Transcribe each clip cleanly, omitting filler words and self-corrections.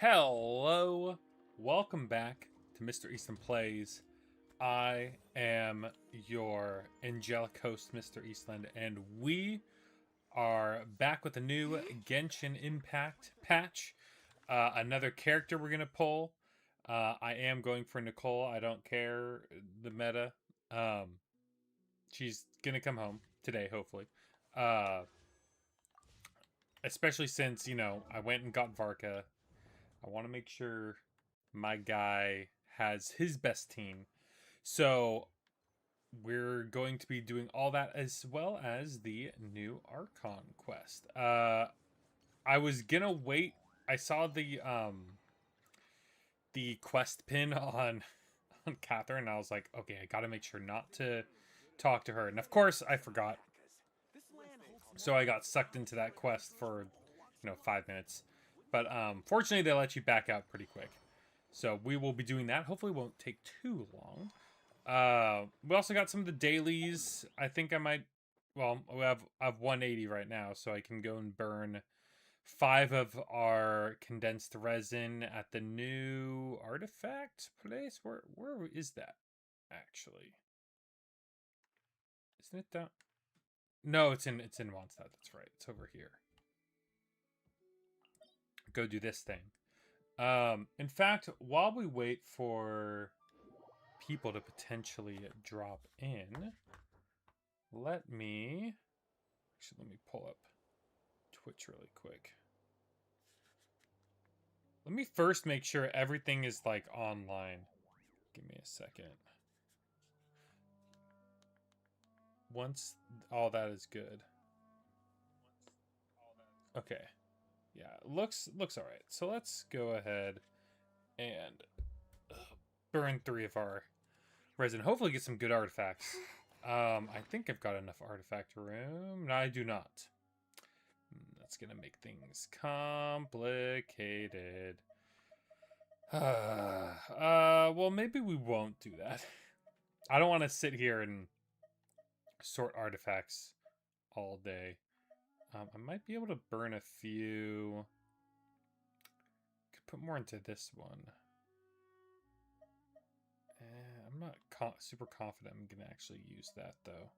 Hello, welcome back to Mr. Easton Plays. I am your angelic host, Mr. Eastland, and we are back with a new Genshin Impact patch. Another character we're gonna pull. I am going for Nicole. I don't care the meta. She's gonna come home today, hopefully. Especially since I went and got Varka. I want to make sure my guy has his best team. So we're going to be doing all that as well as the new Archon quest. I was gonna wait. I saw the quest pin on Catherine, and I was like, okay, I gotta make sure not to talk to her. And of course I forgot. So I got sucked into that quest for 5 minutes. But fortunately, they let you back out pretty quick. So we will be doing that. Hopefully it won't take too long. We also got some of the dailies. I think I might... Well, I have 180 right now, so I can go and burn 5 of our condensed resin at the new artifact place. Where is that, actually? Isn't it down? No, it's in Mondstadt. That's right. It's over here. Go do this thing. In fact, while we wait for people to potentially drop in, let me pull up Twitch really quick. Let me first make sure everything is like online. Give me a second. Once all that is good. Okay. Yeah, looks all right. So let's go ahead and burn 3 of our resin. Hopefully get some good artifacts. I think I've got enough artifact room. No, I do not. That's gonna make things complicated. Well, maybe we won't do that. I don't want to sit here and sort artifacts all day. I might be able to burn a few. Could put more into this one. I'm not super confident I'm gonna actually use that though.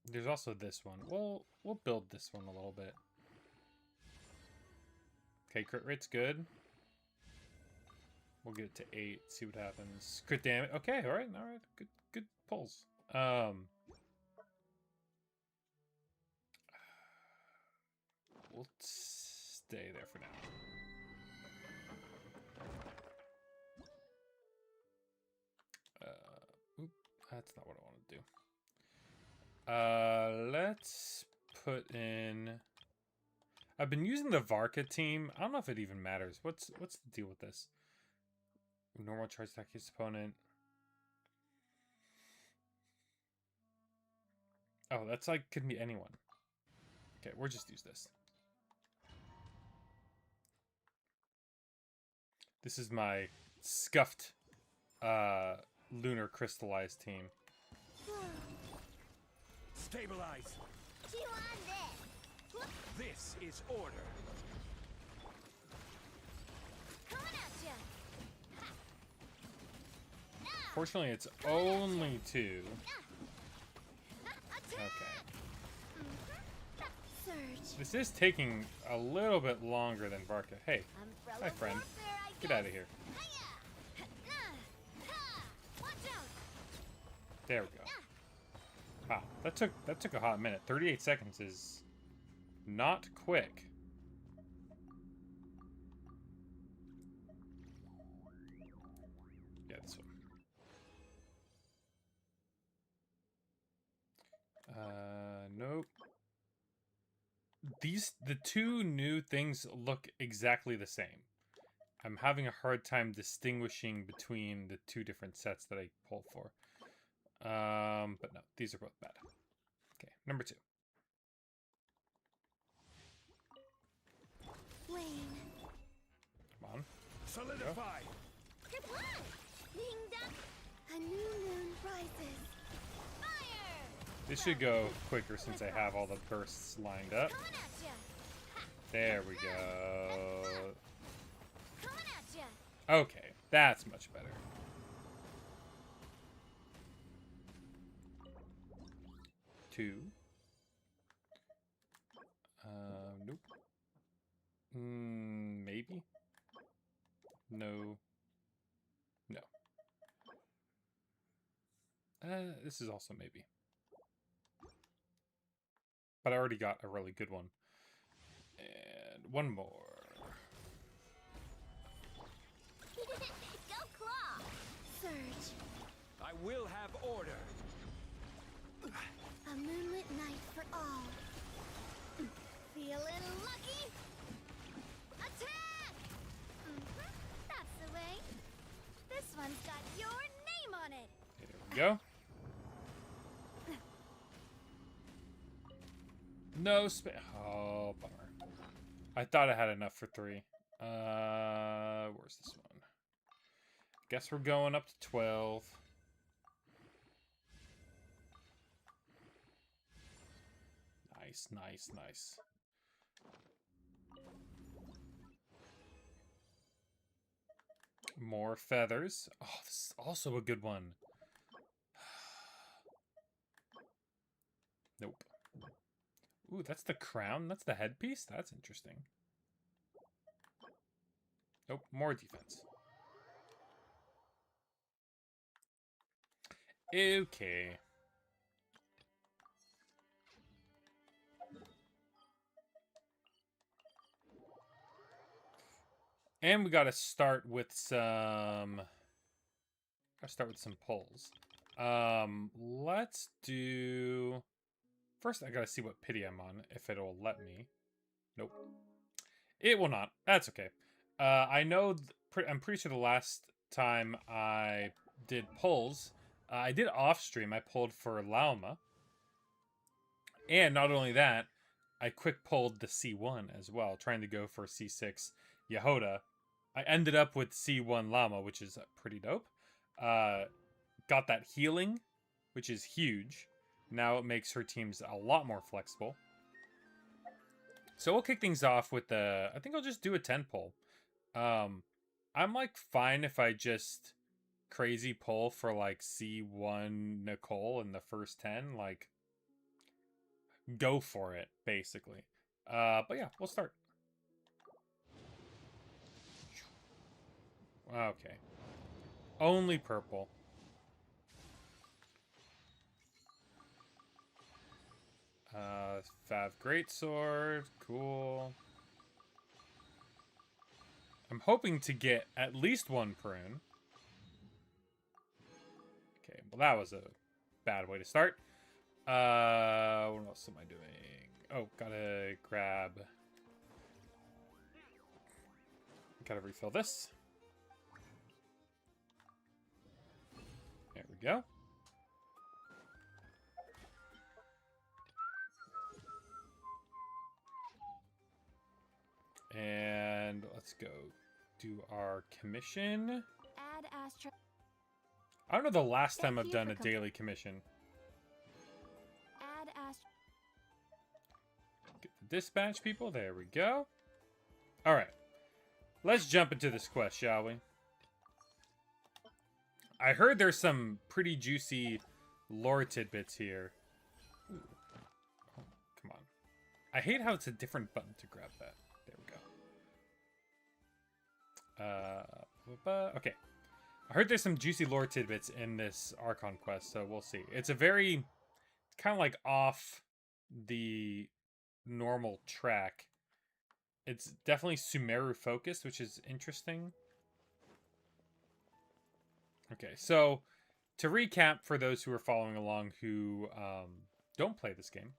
There's also this one. We'll build this one a little bit. Okay, crit rate's good. We'll get it to 8. See what happens. Crit damage. Okay, all right. Good pulls. We'll stay there for now. Oop, that's not what I want to do. Let's put in... I've been using the Varka team. I don't know if it even matters. What's the deal with this? Normal charge attack his opponent. Oh, that's like, could be anyone. Okay, we'll just use this. This is my scuffed lunar crystallized team. Stabilize. This is order. Fortunately, it's only 2. Okay. This is taking a little bit longer than Varka. Hey, hi friend. Get out of here. There we go. Wow, that took a hot minute. 38 seconds is not quick. Yeah, this one. Nope. The 2 new things look exactly the same. I'm having a hard time distinguishing between the 2 different sets that I pulled for. But no, these are both bad. Okay, number 2. Come on. Solidify. A new moon rises. This should go quicker since I have all the bursts lined up. There we go. Coming at ya. Okay, that's much better. Two. Nope. Maybe? No. No. This is also maybe. But I already got a really good one. And one more. Go claw. Surge. I will have order. A moonlit night for all. Feeling lucky? Attack! That's the way. This one's got your name on it. There we go. No oh, bummer. I thought I had enough for 3. Where's this one? Guess we're going up to 12. Nice, nice, nice. More feathers. Oh, this is also a good one. Nope. Ooh, that's the crown? That's the headpiece? That's interesting. Nope, more defense. Okay. And we gotta start with some... pulls. Let's do... First, I gotta see what pity I'm on, if it'll let me. Nope. It will not. That's okay. I know... I'm pretty sure the last time I did pulls, I did off-stream. I pulled for Lauma. And not only that, I quick pulled the C1 as well, trying to go for C6 Yehoda. I ended up with C1 Llama, which is pretty dope. Got that healing, which is huge. Now it makes her teams a lot more flexible. So we'll kick things off with the... I think I'll just do a 10 pull. I'm like fine if I just crazy pull for like C1 Nicole in the first 10. Like, go for it, basically. But yeah, we'll start. Okay. Only purple. Fav Greatsword. Cool. I'm hoping to get at least one prune. Okay, well that was a bad way to start. What else am I doing? Oh, gotta grab... Gotta refill this. There we go. And let's go do our commission. Add Astra. I don't know the last time Thank I've you done a for daily commission. Add Astra. Get the dispatch people. There we go. All right. Let's jump into this quest, shall we? I heard there's some pretty juicy lore tidbits here. Ooh. Oh, come on. I hate how it's a different button to grab that. There we go. Okay. I heard there's some juicy lore tidbits in this Archon quest, so we'll see. It's a very... It's kind of like off the normal track. It's definitely Sumeru focused, which is interesting. Okay, so to recap for those who are following along who don't play this game,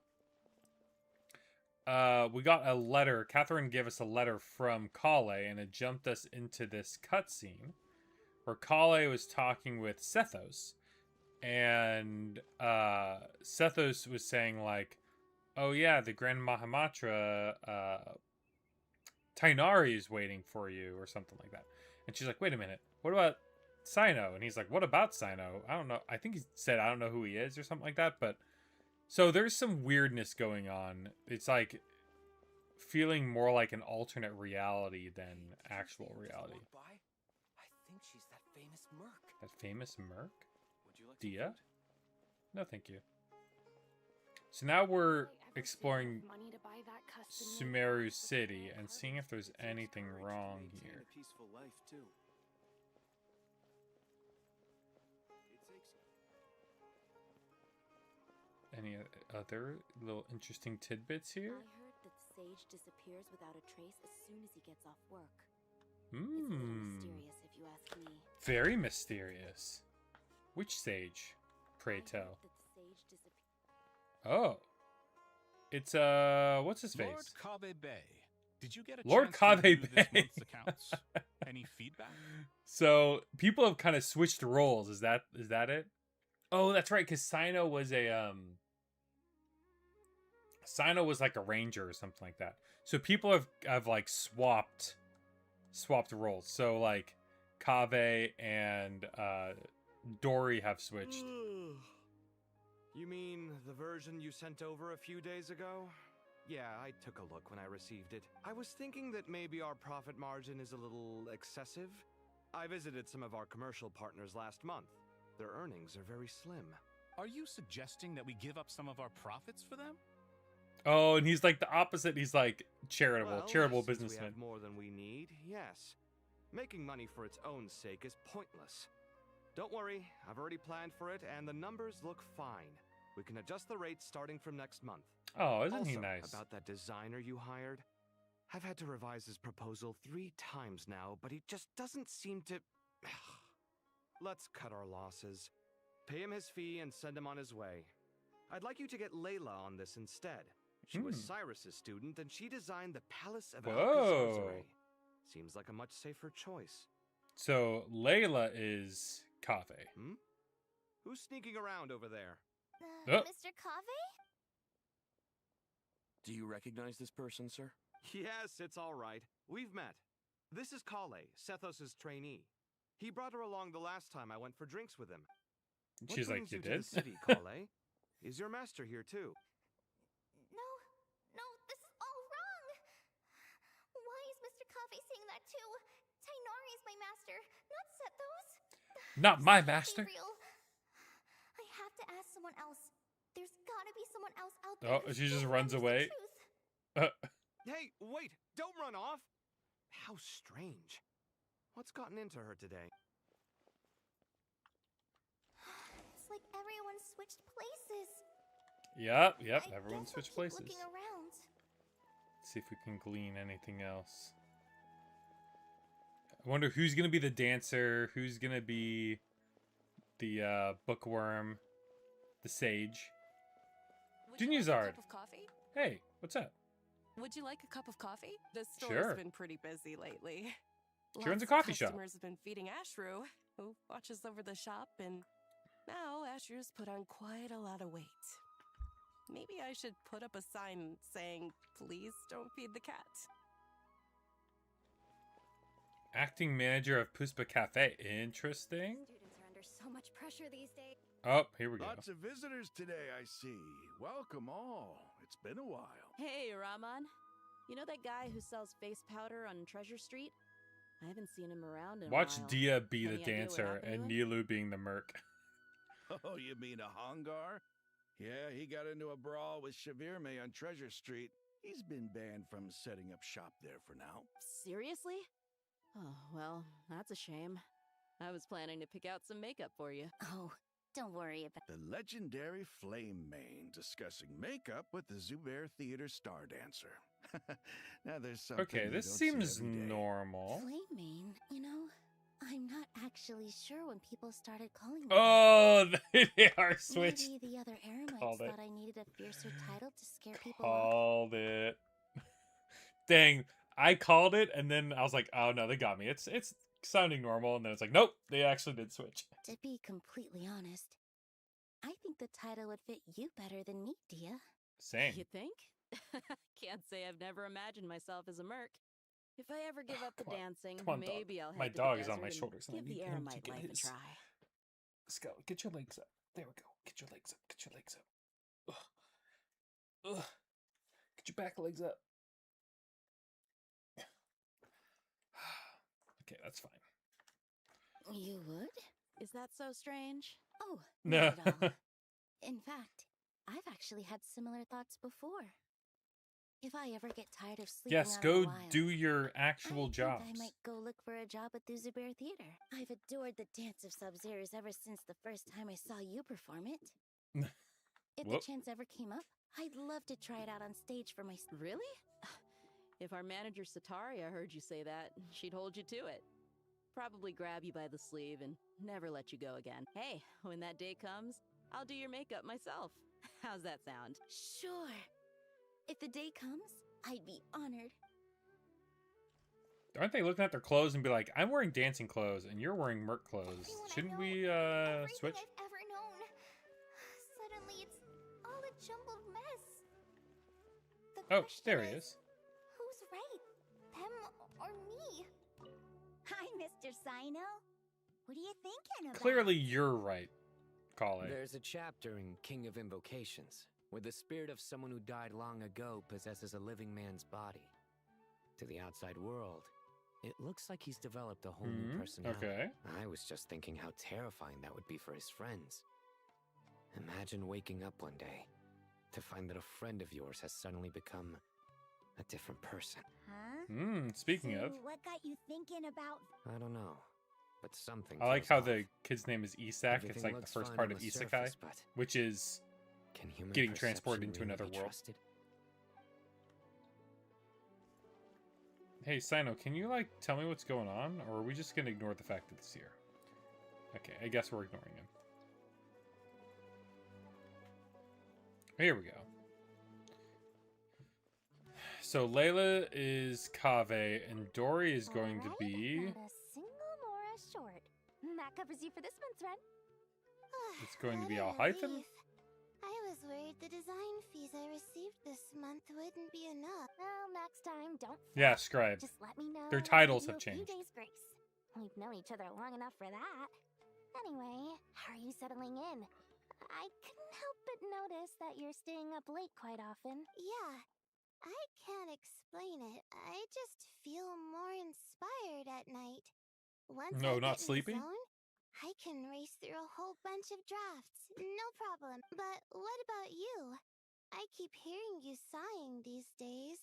we got a letter. Catherine gave us a letter from Kale, and it jumped us into this cutscene where Kale was talking with Sethos, and Sethos was saying like, "Oh yeah, the Grand Mahamatra, Tainari is waiting for you," or something like that. And she's like, "Wait a minute, what about Sino?" And he's like, "What about Sino? I don't know." I think he said, "I don't know who he is," or something like that. But so there's some weirdness going on. It's like feeling more like an alternate reality than actual reality. I think she's that famous merc. That famous merc? Would you like Dia? No, thank you. So now we're exploring Sumeru City and seeing if there's anything wrong here. A peaceful life too. Any other little interesting tidbits I here? heard that Sage disappears without a trace as soon as he gets off work. It's a little mysterious if you ask me. Very mysterious. Which Sage? Pray I heard tell. that Sage disappears. Oh. It's, what's his Lord face? Kave Bay. Did you get a Lord chance to Kave review this Bay. month's accounts? Any feedback? So, people have kind of switched roles. Is that it? Oh, that's right, because Sino was Sino was like a ranger or something like that. So people have like swapped roles. So like Kave and Dory have switched. You mean the version you sent over a few days ago? Yeah, I took a look when I received it. I was thinking that maybe our profit margin is a little excessive. I visited some of our commercial partners last month. Their earnings are very slim. Are you suggesting that we give up some of our profits for them? Oh, and he's like the opposite. He's like charitable Well, since businessman. we have more than we need, yes. Making money for its own sake is pointless. Don't worry, I've already planned for it, and the numbers look fine. We can adjust the rates starting from next month. Oh, isn't he Also, nice? about that designer you hired, I've had to revise his proposal 3 times now, but he just doesn't seem to... Let's cut our losses. Pay him his fee and send him on his way. I'd like you to get Layla on this instead. She was Cyrus's student, and she designed the Palace of Whoa. Alcazar. Seems like a much safer choice. So Layla is Kave. Who's sneaking around over there? Oh. Mr. Kave? Do you recognize this person, sir? Yes, it's all right. We've met. This is Kale, Sethos' trainee. He brought her along the last time I went for drinks with him. She's What like, brings you you did? to the city, Kale? Is your master here too? No, this is all wrong. Why is Mr. Kave saying that too? Tainari is my master, not Sethos. Not my This can't be master. real. I have to ask someone else. There's gotta be someone else out there. Oh, who she still just runs remembers the away. truth. Hey, wait! Don't run off! How strange. What's gotten into her today? It's like everyone switched places. Yep, I everyone guess I'll switched keep places. Looking around. Let's see if we can glean anything else. I wonder who's gonna be the dancer, who's gonna be the bookworm, the sage. Would you like a Dunyazard. cup of coffee? Hey, what's up? Would you like a cup of coffee? The Sure. store's been pretty busy lately. She runs a Lots of coffee shop. Customers have been feeding Ashru, who watches over the shop, and now Ashru's put on quite a lot of weight. Maybe I should put up a sign saying, "Please don't feed the cat." Acting manager of Puspa Cafe. Interesting. Students are under so much pressure these days. Oh, here we go. Lots of visitors today, I see. Welcome all. It's been a while. Hey, Rahman. You know that guy who sells face powder on Treasure Street? I haven't seen him around in a Watch while. Dia be the Any idea what dancer happened to and him? Nilu being the merc. Oh, you mean a Hongar? Yeah, he got into a brawl with Shavirme on Treasure Street. He's been banned from setting up shop there for now. Seriously? Oh, well, that's a shame. I was planning to pick out some makeup for you. Oh, don't worry about The legendary Flame Mane discussing makeup with the Zubair Theater star dancer. Now there's something Okay, you this don't see seems every day. normal. Flame Mane. You know, I'm not actually sure when people started calling me Oh, they are that. switched. Maybe the other Eremites Called it. thought I needed a fiercer title to scare people off. Called it. Dang, I called it, and then I was like, oh no, they got me. It's sounding normal, and then it's like, nope, they actually did switch. To be completely honest, I think the title would fit you better than me, Dia. Same. You think? Can't say I've never imagined myself as a merc. If I ever give up the Come on. dancing, Come on, dog. maybe I'll head My to dog the is on my desert and shoulders, and I give the need him to Eremite get life his. a try. Scout, get your legs up. There we go. Get your legs up. Get your legs up. Ugh. Ugh. Get your back legs up. Okay, that's fine. You would? Is that so strange? Oh, No. not at all. In fact, I've actually had similar thoughts before. If I ever get tired of sleeping Yes, out go in the wild, do your actual I jobs. think I might go look for a job at the Zubair Theater. I've adored the dance of Sub-Zeros ever since the first time I saw you perform it. If the Whoop. chance ever came up, I'd love to try it out on stage for myself. Really? If our manager Sataria heard you say that, she'd hold you to it. Probably grab you by the sleeve and never let you go again. Hey, when that day comes, I'll do your makeup myself. How's that sound? Sure. If the day comes, I'd be honored. Aren't they looking at their clothes and be like, I'm wearing dancing clothes and you're wearing merc clothes. Everyone I Shouldn't know, we everything switch? I've ever known. Suddenly, it's all a jumbled mess. The Oh, question there he is. Who's right, them or me? Hi, Mr. Sino. What are you thinking about? Clearly you're right, Kale. There's a chapter in King of Invocations where the spirit of someone who died long ago possesses a living man's body. To the outside world, it looks like he's developed a whole new personality. Okay. I was just thinking how terrifying that would be for his friends. Imagine waking up one day to find that a friend of yours has suddenly become a different person. Huh? Speaking So of, what got you thinking about... I don't know, but something I like feels how off. the kid's name is Isak. It's Everything like the looks first fine part on of the Isekai, surface, but which is can human getting transported perception into really another be world. trusted? Hey, Sino, can you, like, tell me what's going on? Or are we just gonna ignore the fact that it's here? Okay, I guess we're ignoring him. Here we go. So Layla is Kaveh, and Dory is going to be... Not a single Mora short. That covers you for this month's run. It's going to What be a Al-Hytham? relief. I was worried the design fees I received this month wouldn't be enough. Well, next time, don't Yeah, fret. Scribe. Just let me know. Their and I'll titles give have you a few changed. days grace. We've known each other long enough for that. Anyway, how are you settling in? I couldn't help but notice that you're staying up late quite often. Yeah, I can't explain it. I just feel more inspired at night. Once No, I not get in sleeping? the zone, I can race through a whole bunch of drafts. No problem. But what about you? I keep hearing you sighing these days.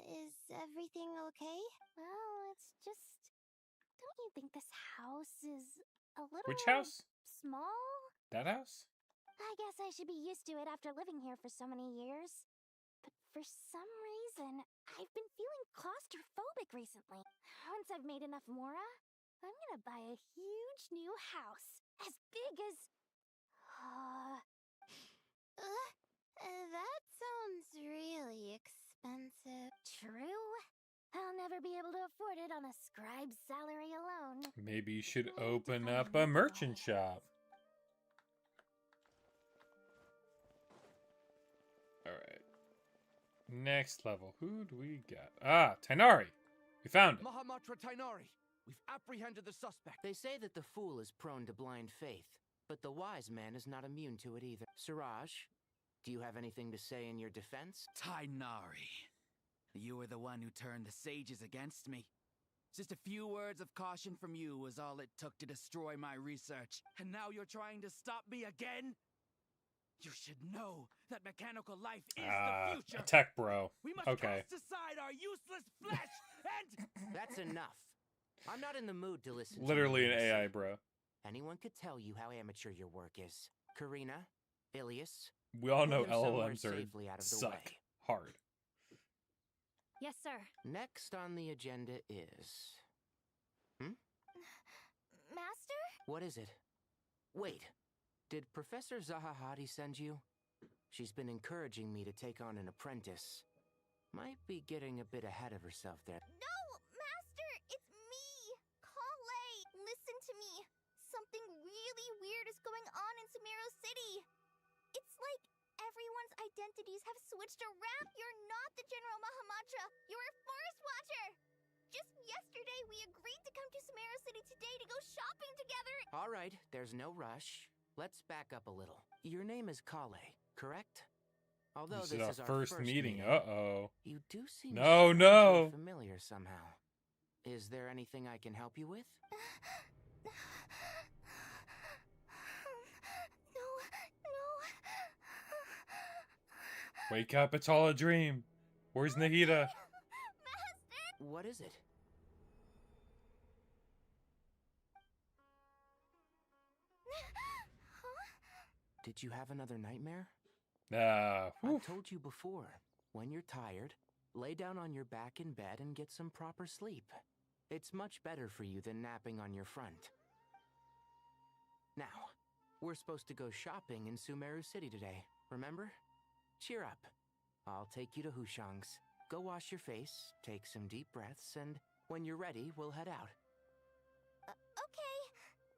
Is everything okay? Well, it's just... Don't you think this house is a little... Which house? small? That house? I guess I should be used to it after living here for so many years. But for some reason, I've been feeling claustrophobic recently. Once I've made enough Mora, I'm gonna buy a huge new house. As big as... That sounds really expensive. True. I'll never be able to afford it on a scribe's salary alone. Maybe you should I need to open find up a another merchant way. shop. Alright. Next level. Who do we got? Ah, Tainari! We found it. Mahamatra Tainari, we've apprehended the suspect. They say that the fool is prone to blind faith, but the wise man is not immune to it either. Siraj, do you have anything to say in your defense? Tainari, you were the one who turned the sages against me. Just a few words of caution from you was all it took to destroy my research. And now you're trying to stop me again? You should know that mechanical life is the future. Attack, bro. We must Okay. cast aside our useless flesh and... That's enough. I'm not in the mood to listen Literally to an you. AI, bro. Anyone could tell you how amateur your work is. Karina, Ilias, We all put know them somewhere LLMs are safely out of the suck way. hard. Yes, sir. Next on the agenda is... Master? What is it? Wait, did Professor Zahahati send you? She's been encouraging me to take on an apprentice. Might be getting a bit ahead of herself there. No, Master, it's me, Kale. Listen to me. Something really weird is going on in Sumeru City. It's like everyone's identities have switched around. You're not the General Mahamatra. You're a Forest Watcher. Just yesterday, we agreed to come to Sumeru City today to go shopping together. All right, there's no rush. Let's back up a little. Your name is Kale, correct? Although This is our is our first meeting. Uh-oh. You do seem No, strangely no. familiar somehow. Is there anything I can help you with? Wake up, it's all a dream. Where's Nahida? What is it? Did you have another nightmare? I've told you before, when you're tired, lay down on your back in bed and get some proper sleep. It's much better for you than napping on your front. Now, we're supposed to go shopping in Sumeru City today, remember? Cheer up. I'll take you to Hushang's. Go wash your face, take some deep breaths, and when you're ready, we'll head out. Okay.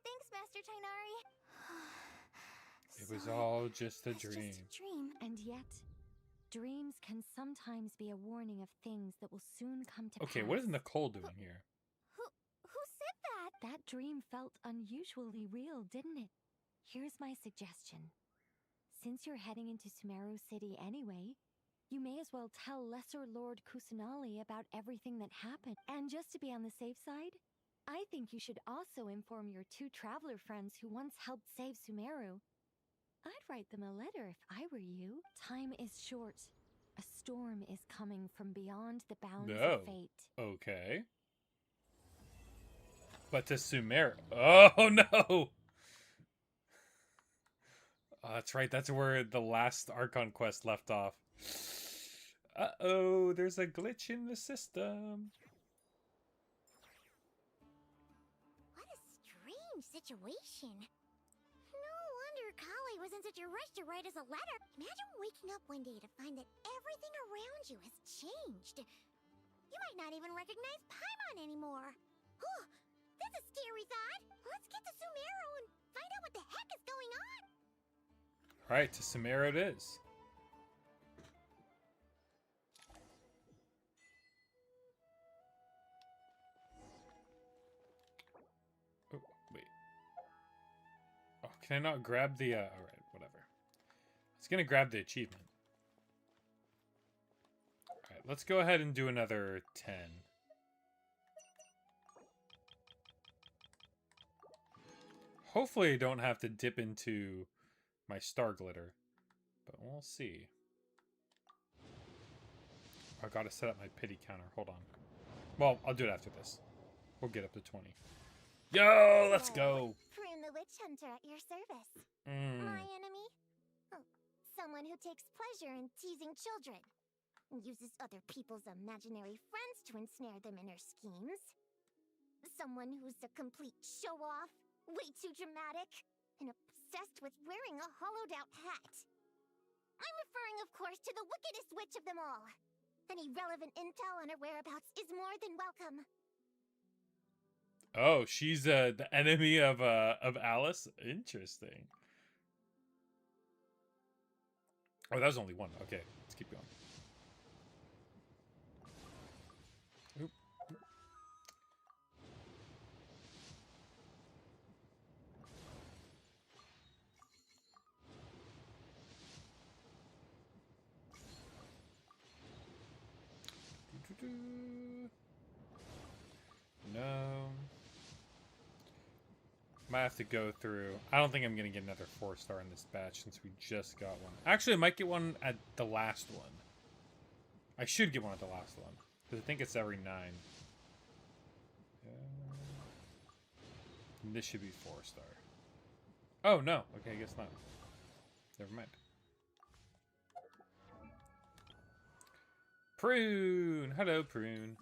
Thanks, Master Tainari. It was all just a dream. Just a dream. And yet, dreams can sometimes be a warning of things that will soon come to pass. Okay, what is Nicole doing here? Who said that? That dream felt unusually real, didn't it? Here's my suggestion. Since you're heading into Sumeru City anyway, you may as well tell Lesser Lord Kusanali about everything that happened. And just to be on the safe side, I think you should also inform your 2 traveler friends who once helped save Sumeru. I'd write them a letter if I were you. Time is short. A storm is coming from beyond the bounds of fate. Okay. But to Sumeru. Oh no! Oh, that's right. That's where the last Archon quest left off. Uh-oh, there's a glitch in the system. What a strange situation. No wonder Kale was in such a rush to write us a letter. Imagine waking up one day to find that everything around you has changed. You might not even recognize Paimon anymore. Oh, that's a scary thought. Let's get to Sumeru and find out what the heck is going on. Alright, to Sumeru it is. Oh, wait. Oh, can I not grab the, alright, whatever. I was gonna grab the achievement. Alright, let's go ahead and do another 10. Hopefully I don't have to dip into my star glitter, but we'll see. I gotta set up my pity counter. Hold on. Well, I'll do it after this. We'll get up to 20. Yo, let's go! Prune the Witch Hunter at your service. My enemy? Oh, someone who takes pleasure in teasing children. Uses other people's imaginary friends to ensnare them in her schemes. Someone who's a complete show-off, way too dramatic, and obsessed with wearing a hollowed-out hat. I'm referring, of course, to the wickedest witch of them all. Any relevant intel on her whereabouts is more than welcome. Oh, she's the enemy of Alice? Interesting. Oh, that was only one. Okay, let's keep going. Oop. No. Might have to go through. I don't think I'm going to get another 4-star in this batch since we just got one. Actually, I might get one at the last one. I should get one at the last one. Because I think it's every 9. This should be 4-star. Oh, no. Okay, I guess not. Never mind. Prune! Hello, Prune.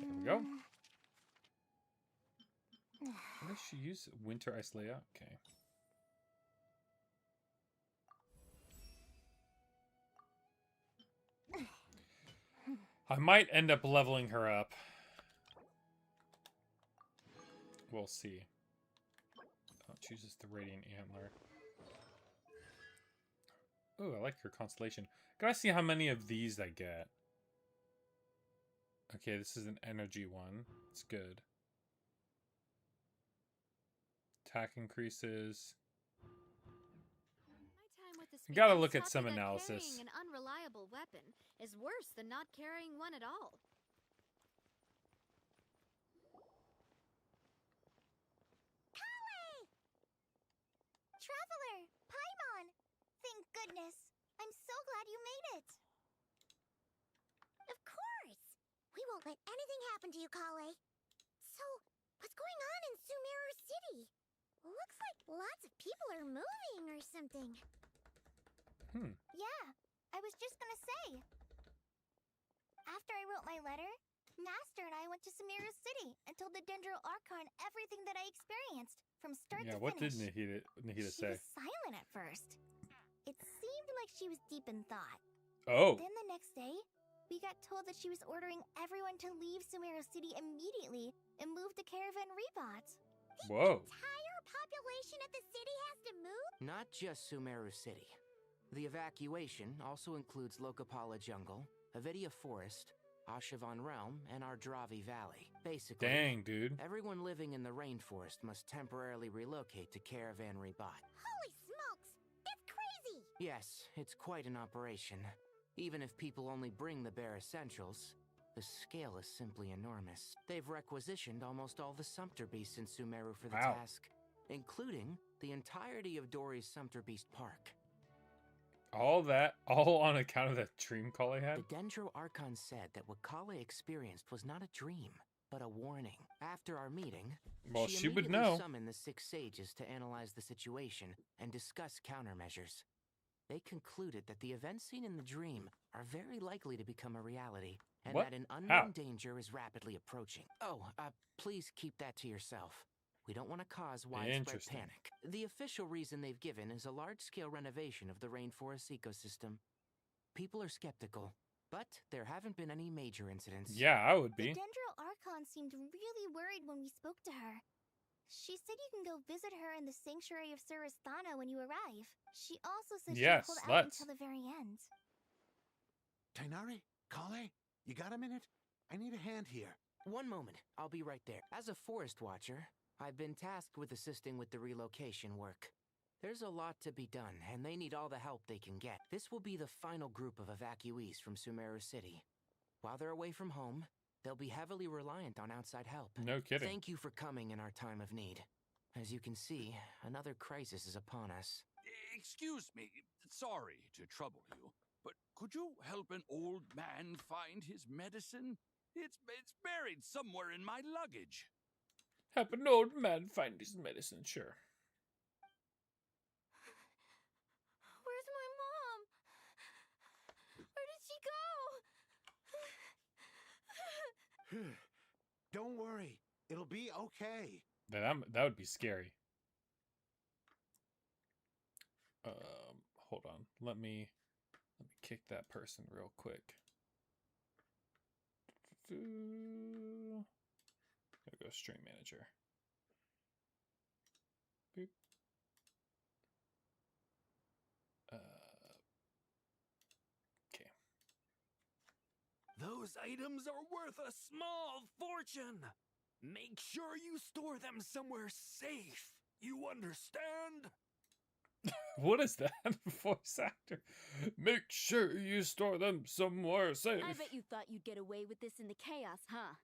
There we go. What does she use? Winter Ice Layout? Okay. I might end up leveling her up. We'll see. Oh, it chooses the Radiant Antler. Oh, I like her constellation. Gotta see how many of these I get. Okay, this is an energy one. It's good. Attack increases. You gotta Because look at some Topic that analysis. Carrying an unreliable weapon is worse than not carrying one at all. Kale! Traveler! Paimon! Thank goodness. I'm so glad you made it. Of course! We won't let anything happen to you, Kale. So, what's going on in Sumeru City? Looks like lots of people are moving or something. Yeah, I was just gonna say. After I wrote my letter, Master and I went to Sumeru City and told the Dendro Archon everything that I experienced, from start Yeah, to what did finish. Nahida She say? was silent at first. It seemed like she was deep in thought. Oh. Then the next day, we got told that she was ordering everyone to leave Sumeru City immediately and move to Caravan Rebot. Whoa. Entire population of the city has to move? Not just Sumeru City. The evacuation also includes Lokapala Jungle, Avidia Forest, Ashavan Realm, and Ardravi Valley. Basically, Dang, dude. everyone living in the rainforest must temporarily relocate to Caravan Rebot. Holy smokes! That's crazy! Yes, it's quite an operation. Even if people only bring the bare essentials, the scale is simply enormous. They've requisitioned almost all the Sumpter Beasts in Sumeru for the Wow. task, including the entirety of Dory's Sumpter Beast Park. All that, all on account of that dream call I had? The Dendro Archon said that what Kale experienced was not a dream, but a warning. After our meeting, Well, she would immediately know. summoned the 6 sages to analyze the situation and discuss countermeasures. They concluded that the events seen in the dream are very likely to become a reality, and What? that an How? unknown danger is rapidly approaching. Oh, please keep that to yourself. We don't want to cause widespread Interesting. panic. The official reason they've given is a large-scale renovation of the rainforest ecosystem. People are skeptical, but there haven't been any major incidents. Yeah, I would The be. Dendro Archon seemed really worried when we spoke to her. She said you can go visit her in the Sanctuary of Surasthana when you arrive. She also said Yes, she'll hold out let's. until the very end. Tainari? Kale? You got a minute? I need a hand here. One moment, I'll be right there. As a forest watcher, I've been tasked with assisting with the relocation work. There's a lot to be done, and they need all the help they can get. This will be the final group of evacuees from Sumeru City. While they're away from home, they'll be heavily reliant on outside help. No kidding. Thank you for coming in our time of need. As you can see, another crisis is upon us. Excuse me, sorry to trouble you, but could you help an old man find his medicine? It's buried somewhere in my luggage. Help an old man find his medicine, sure. Where's my mom? Where did she go? Don't worry. It'll be okay. That would be scary. Hold on. Let me kick that person real quick. Gotta go stream manager. Boop. Okay. Those items are worth a small fortune. Make sure you store them somewhere safe. You understand? What is that voice actor? Make sure you store them somewhere safe. I bet you thought you'd get away with this in the chaos, huh?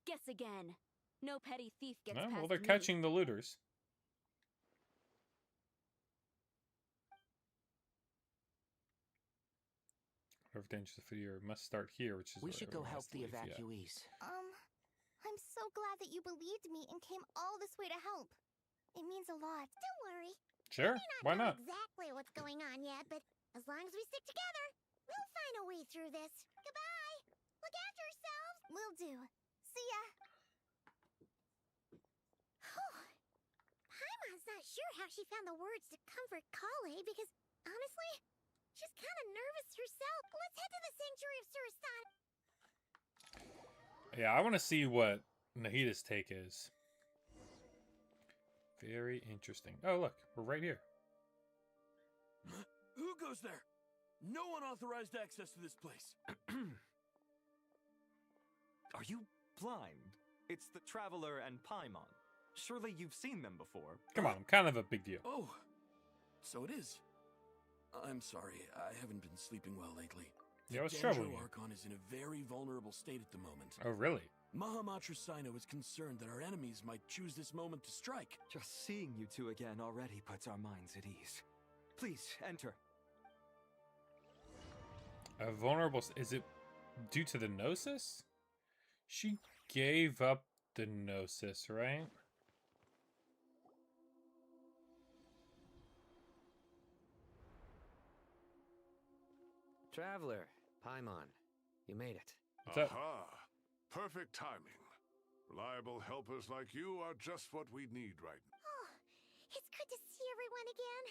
Guess again. No petty thief gets past Well, they're me. catching the looters. Avengers video must start here, which is We where should go everyone help has to the leave, yeah. evacuees. I'm so glad that you believed me and came all this way to help. It means a lot. Don't worry. Sure, why Know not? exactly what's going on yet, but as long as we stick together, we'll find a way through this. Goodbye. Look after yourselves. Will do. See ya. Paimon's not sure how she found the words to comfort Kale because, honestly, she's kind of nervous herself. Let's head to the Sanctuary of Surasthana. Yeah, I want to see what Nahida's take is. Very interesting. Oh, look, we're right here. Who goes there? No unauthorized access to this place. Are you blind? It's the Traveler and Paimon. Surely you've seen them before. Come on, kind of a big deal. Oh, so it is. I'm sorry, I haven't been sleeping well lately. Yeah, what's The troubling you? Archon is in a very vulnerable state at the moment. Oh, really? Mahamatra Sino is concerned that our enemies might choose this moment to strike. Just seeing you two again already puts our minds at ease. Please, enter. A vulnerable... Is it due to the Gnosis? She gave up the Gnosis, right? Traveler, Paimon, you made it. What's up? Aha! Perfect timing. Reliable helpers like you are just what we need right now. Oh, it's good to see everyone again.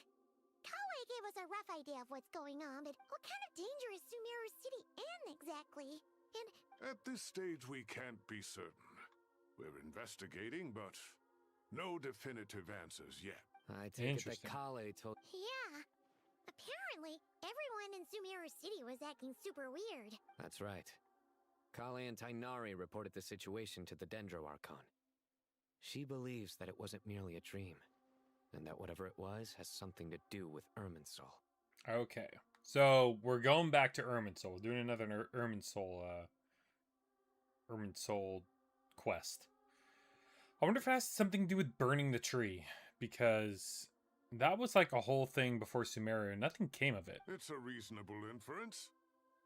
Kawe gave us a rough idea of what's going on, but what kind of danger is Sumeru City in exactly? And At this stage, we can't be certain. We're investigating, but no definitive answers yet. I take it that Interesting. Kale told... yeah, apparently everyone in Sumeru City was acting super weird. That's right. Kale and Tainari reported the situation to the Dendro Archon. She believes that it wasn't merely a dream, and that whatever it was has something to do with Irminsul. Okay. So, we're going back to Irminsul. We're doing another Irminsul quest. I wonder if it has something to do with burning the tree, because that was like a whole thing before Sumeru, and nothing came of it. It's a reasonable inference.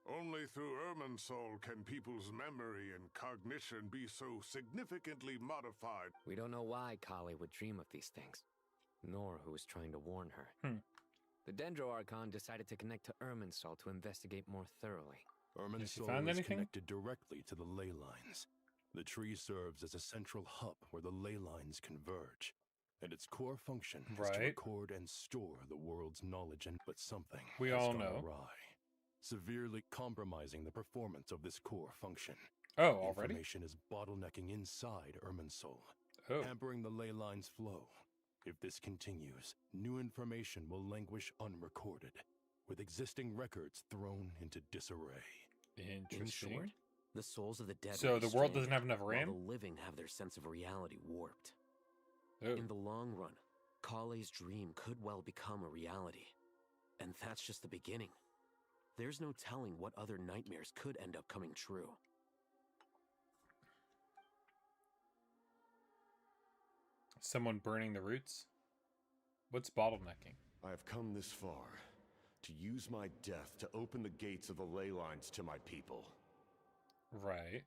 Only through Irminsul can people's memory and cognition be so significantly modified. We don't know why Kale would dream of these things, nor who was trying to warn her. The Dendro Archon decided to connect to Irminsul to investigate more thoroughly. Irminsul found is anything? connected directly to the ley lines. The tree serves as a central hub where the ley lines converge, and its core function is to Right. record and store the world's knowledge. But something We has all gone know. awry, severely compromising the performance of this core function. Oh, already? Information is bottlenecking inside Irminsul, Oh. hampering the ley lines' flow. If this continues, new information will languish unrecorded, with existing records thrown into disarray. In Interesting. short, the souls of the dead So will be the world doesn't stranded, have enough while RAM? the living have their sense of reality warped. Oh. In the long run, Kale's dream could well become a reality. And that's just the beginning. There's no telling what other nightmares could end up coming true. Someone burning the roots? What's bottlenecking? I have come this far to use my death to open the gates of the ley lines to my people. Right.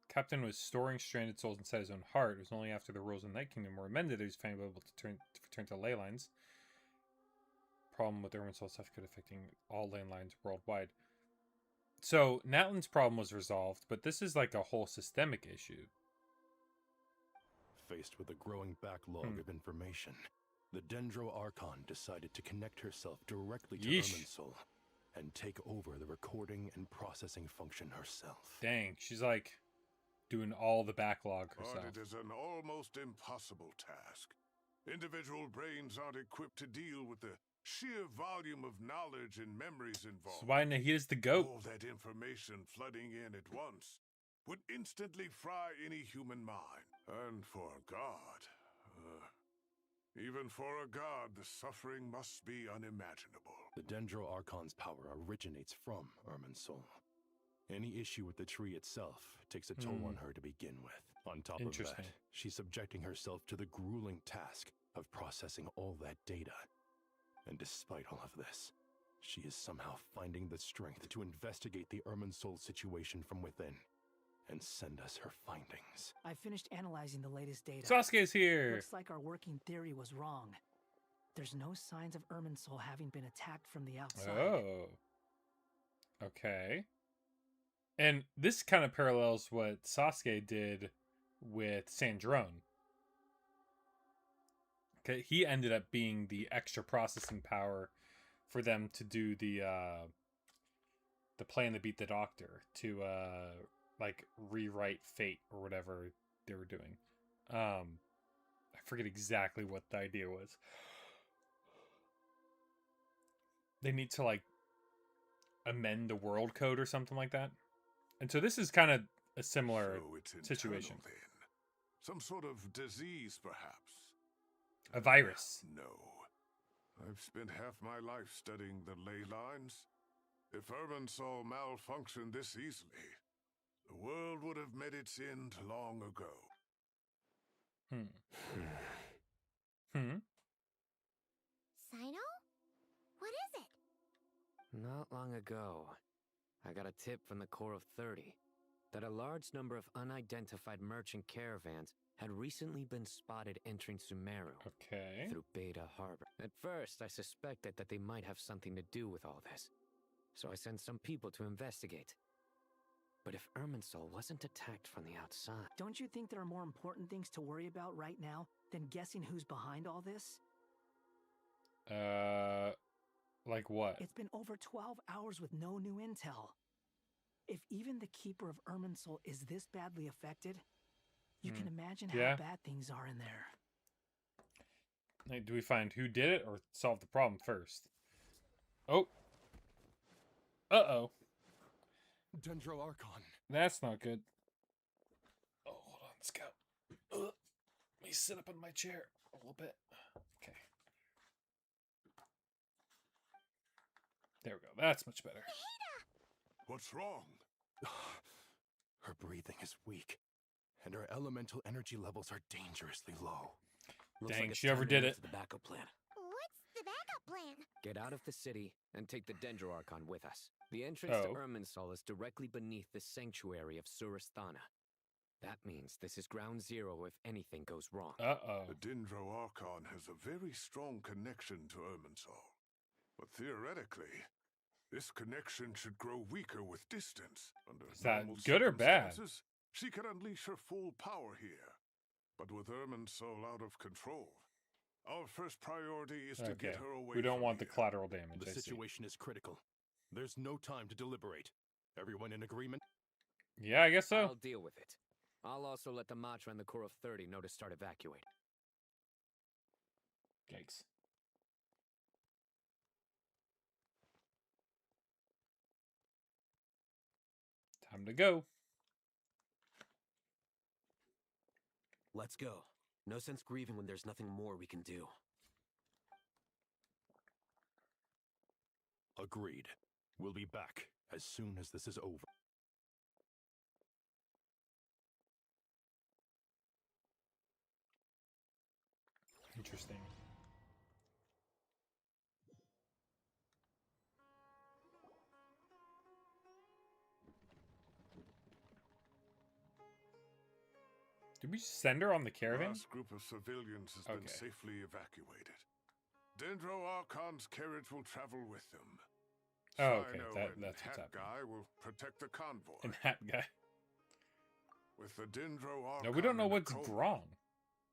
Captain was storing stranded souls inside his own heart. It was only after the rules of the Night Kingdom were amended that he was finally able to return to ley lines. Problem with Irminsul stuff could affecting all ley lines worldwide. So Natlan's problem was resolved, but this is like a whole systemic issue. Faced with a growing backlog of information, the Dendro Archon decided to connect herself directly to Yeesh. Irminsul and take over the recording and processing function herself. Dang, she's like doing all the backlog herself. But it is an almost impossible task. Individual brains aren't equipped to deal with the sheer volume of knowledge and memories involved. So why Nahida's the goat? All that information flooding in at once would instantly fry any human mind. And for a god, even for a god, the suffering must be unimaginable. The Dendro Archon's power originates from Irminsul. Any issue with the tree itself takes a toll on her to begin with. On top of that, Interesting. she's subjecting herself to the grueling task of processing all that data. And despite all of this, she is somehow finding the strength to investigate the Irminsul situation from within and send us her findings. I finished analyzing the latest data. Sasuke's here! Looks like our working theory was wrong. There's no signs of Irminsul having been attacked from the outside. Oh. Okay. And this kind of parallels what Sasuke did with Sandrone. Okay, he ended up being the extra processing power for them to do the plan to beat the Doctor, to like rewrite fate or whatever they were doing. I forget exactly what the idea was. They need to like amend the world code or something like that. And so this is kind of a similar So it's internal situation. then. Some sort of disease, perhaps. A virus. No. I've spent half my life studying the ley lines. If Irminsul malfunctioned this easily, the world would have met its end long ago. Sino? What is it? Not long ago, I got a tip from the Core of 30 that a large number of unidentified merchant caravans had recently been spotted entering Sumeru through Beta Harbor. At first, I suspected that they might have something to do with all this, so I sent some people to investigate. But if Irminsul wasn't attacked from the outside... Don't you think there are more important things to worry about right now than guessing who's behind all this? Like what? It's been over 12 hours with no new intel. If even the Keeper of Irminsul is this badly affected, you can imagine how bad things are in there. Like, do we find who did it or solve the problem first? Oh. Uh-oh. Dendro-Archon. That's not good. Oh, hold on, Scout. Let me sit up in my chair a little bit. Okay. There we go. That's much better. What's wrong? Her breathing is weak, and her elemental energy levels are dangerously low. Dang, she overdid it. The backup plan. What's the backup plan? Get out of the city and take the Dendro-Archon with us. The entrance to Irminsul is directly beneath the sanctuary of Sumeru-inous. That means this is ground zero if anything goes wrong. The Dendro-Archon has a very strong connection to Irminsul. But theoretically, this connection should grow weaker with distance. Under Is that normal good or bad? circumstances, she can unleash her full power here. But with Irminsul out of control, our first priority is to get her away. We don't from want the here. collateral damage. The situation is critical. There's no time to deliberate. Everyone in agreement? Yeah, I guess so. I'll deal with it. I'll also let the Matra and the Core of 30 know to start evacuating. Yikes. Time to go. Let's go. No sense grieving when there's nothing more we can do. Agreed. We'll be back as soon as this is over. Interesting. Did we send her on the The caravan? last group of civilians has been safely evacuated. Dendro-Archon's carriage will travel with them. Oh, okay. Sino and That's what's Hat happening. Guy will protect the convoy. And that guy. With the Dendro-Archon No, we don't know in a what's coma, wrong.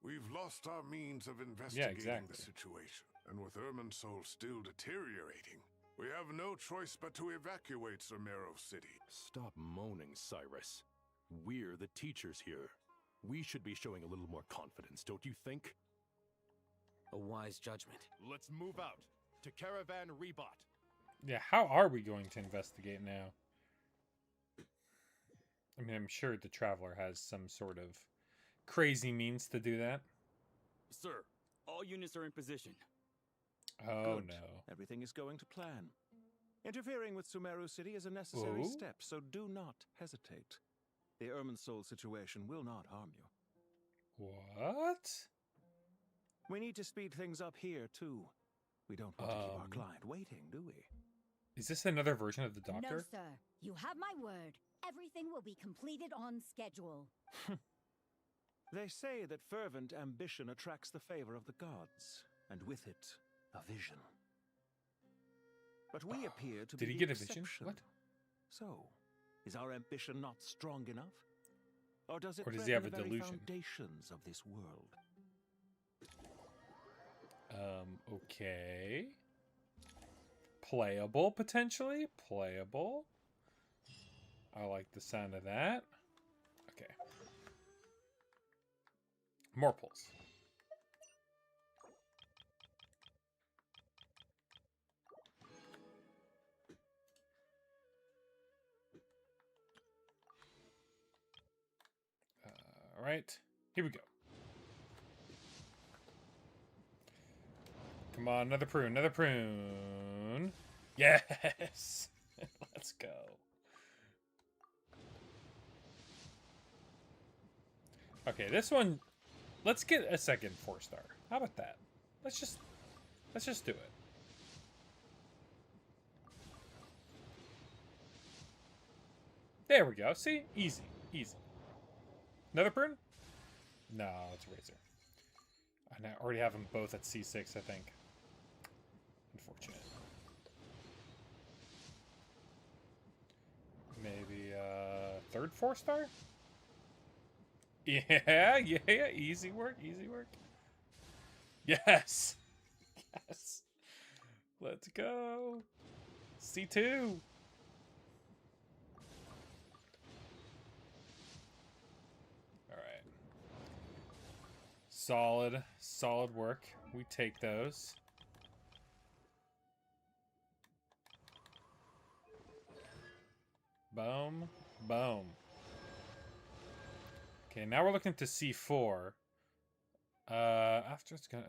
We've lost our means of investigating exactly. the situation. And with Irminsul still deteriorating, we have no choice but to evacuate Sumeru City. Stop moaning, Cyrus. We're the teachers here. We should be showing a little more confidence, don't you think? A wise judgment. Let's move out to Caravan Rebot. Yeah, how are we going to investigate now? I mean, I'm sure the Traveler has some sort of crazy means to do that. Sir, all units are in position. Oh, Good. no. Everything is going to plan. Interfering with Sumeru City is a necessary Oh? step, so do not hesitate. The Irminsul situation will not harm you. What? We need to speed things up here, too. We don't want to keep our client waiting, do we? Is this another version of the Doctor? No, sir. You have my word. Everything will be completed on schedule. They say that fervent ambition attracts the favor of the gods, and with it, a vision. But we appear to be Did he the get a vision? exception. What? So, is our ambition not strong enough? Or does it Or does he threaten have the a very delusion? foundations of this world? Okay. Playable, potentially? Playable. I like the sound of that. Okay. More pulls. All right. Here we go. Come on, another prune, another prune. Yes! Let's go. Okay, this one, let's get a second 4-star. How about that? Let's just do it. There we go. See? Easy. Easy. Another prune? No, it's a razor. I already have them both at C6, I think. Unfortunate. Maybe third 4-star? Yeah. Easy work, easy work. Yes! Yes. Let's go. C2. Alright. Solid work. We take those. Boom. Boom. Okay, now we're looking to C4. After it's gonna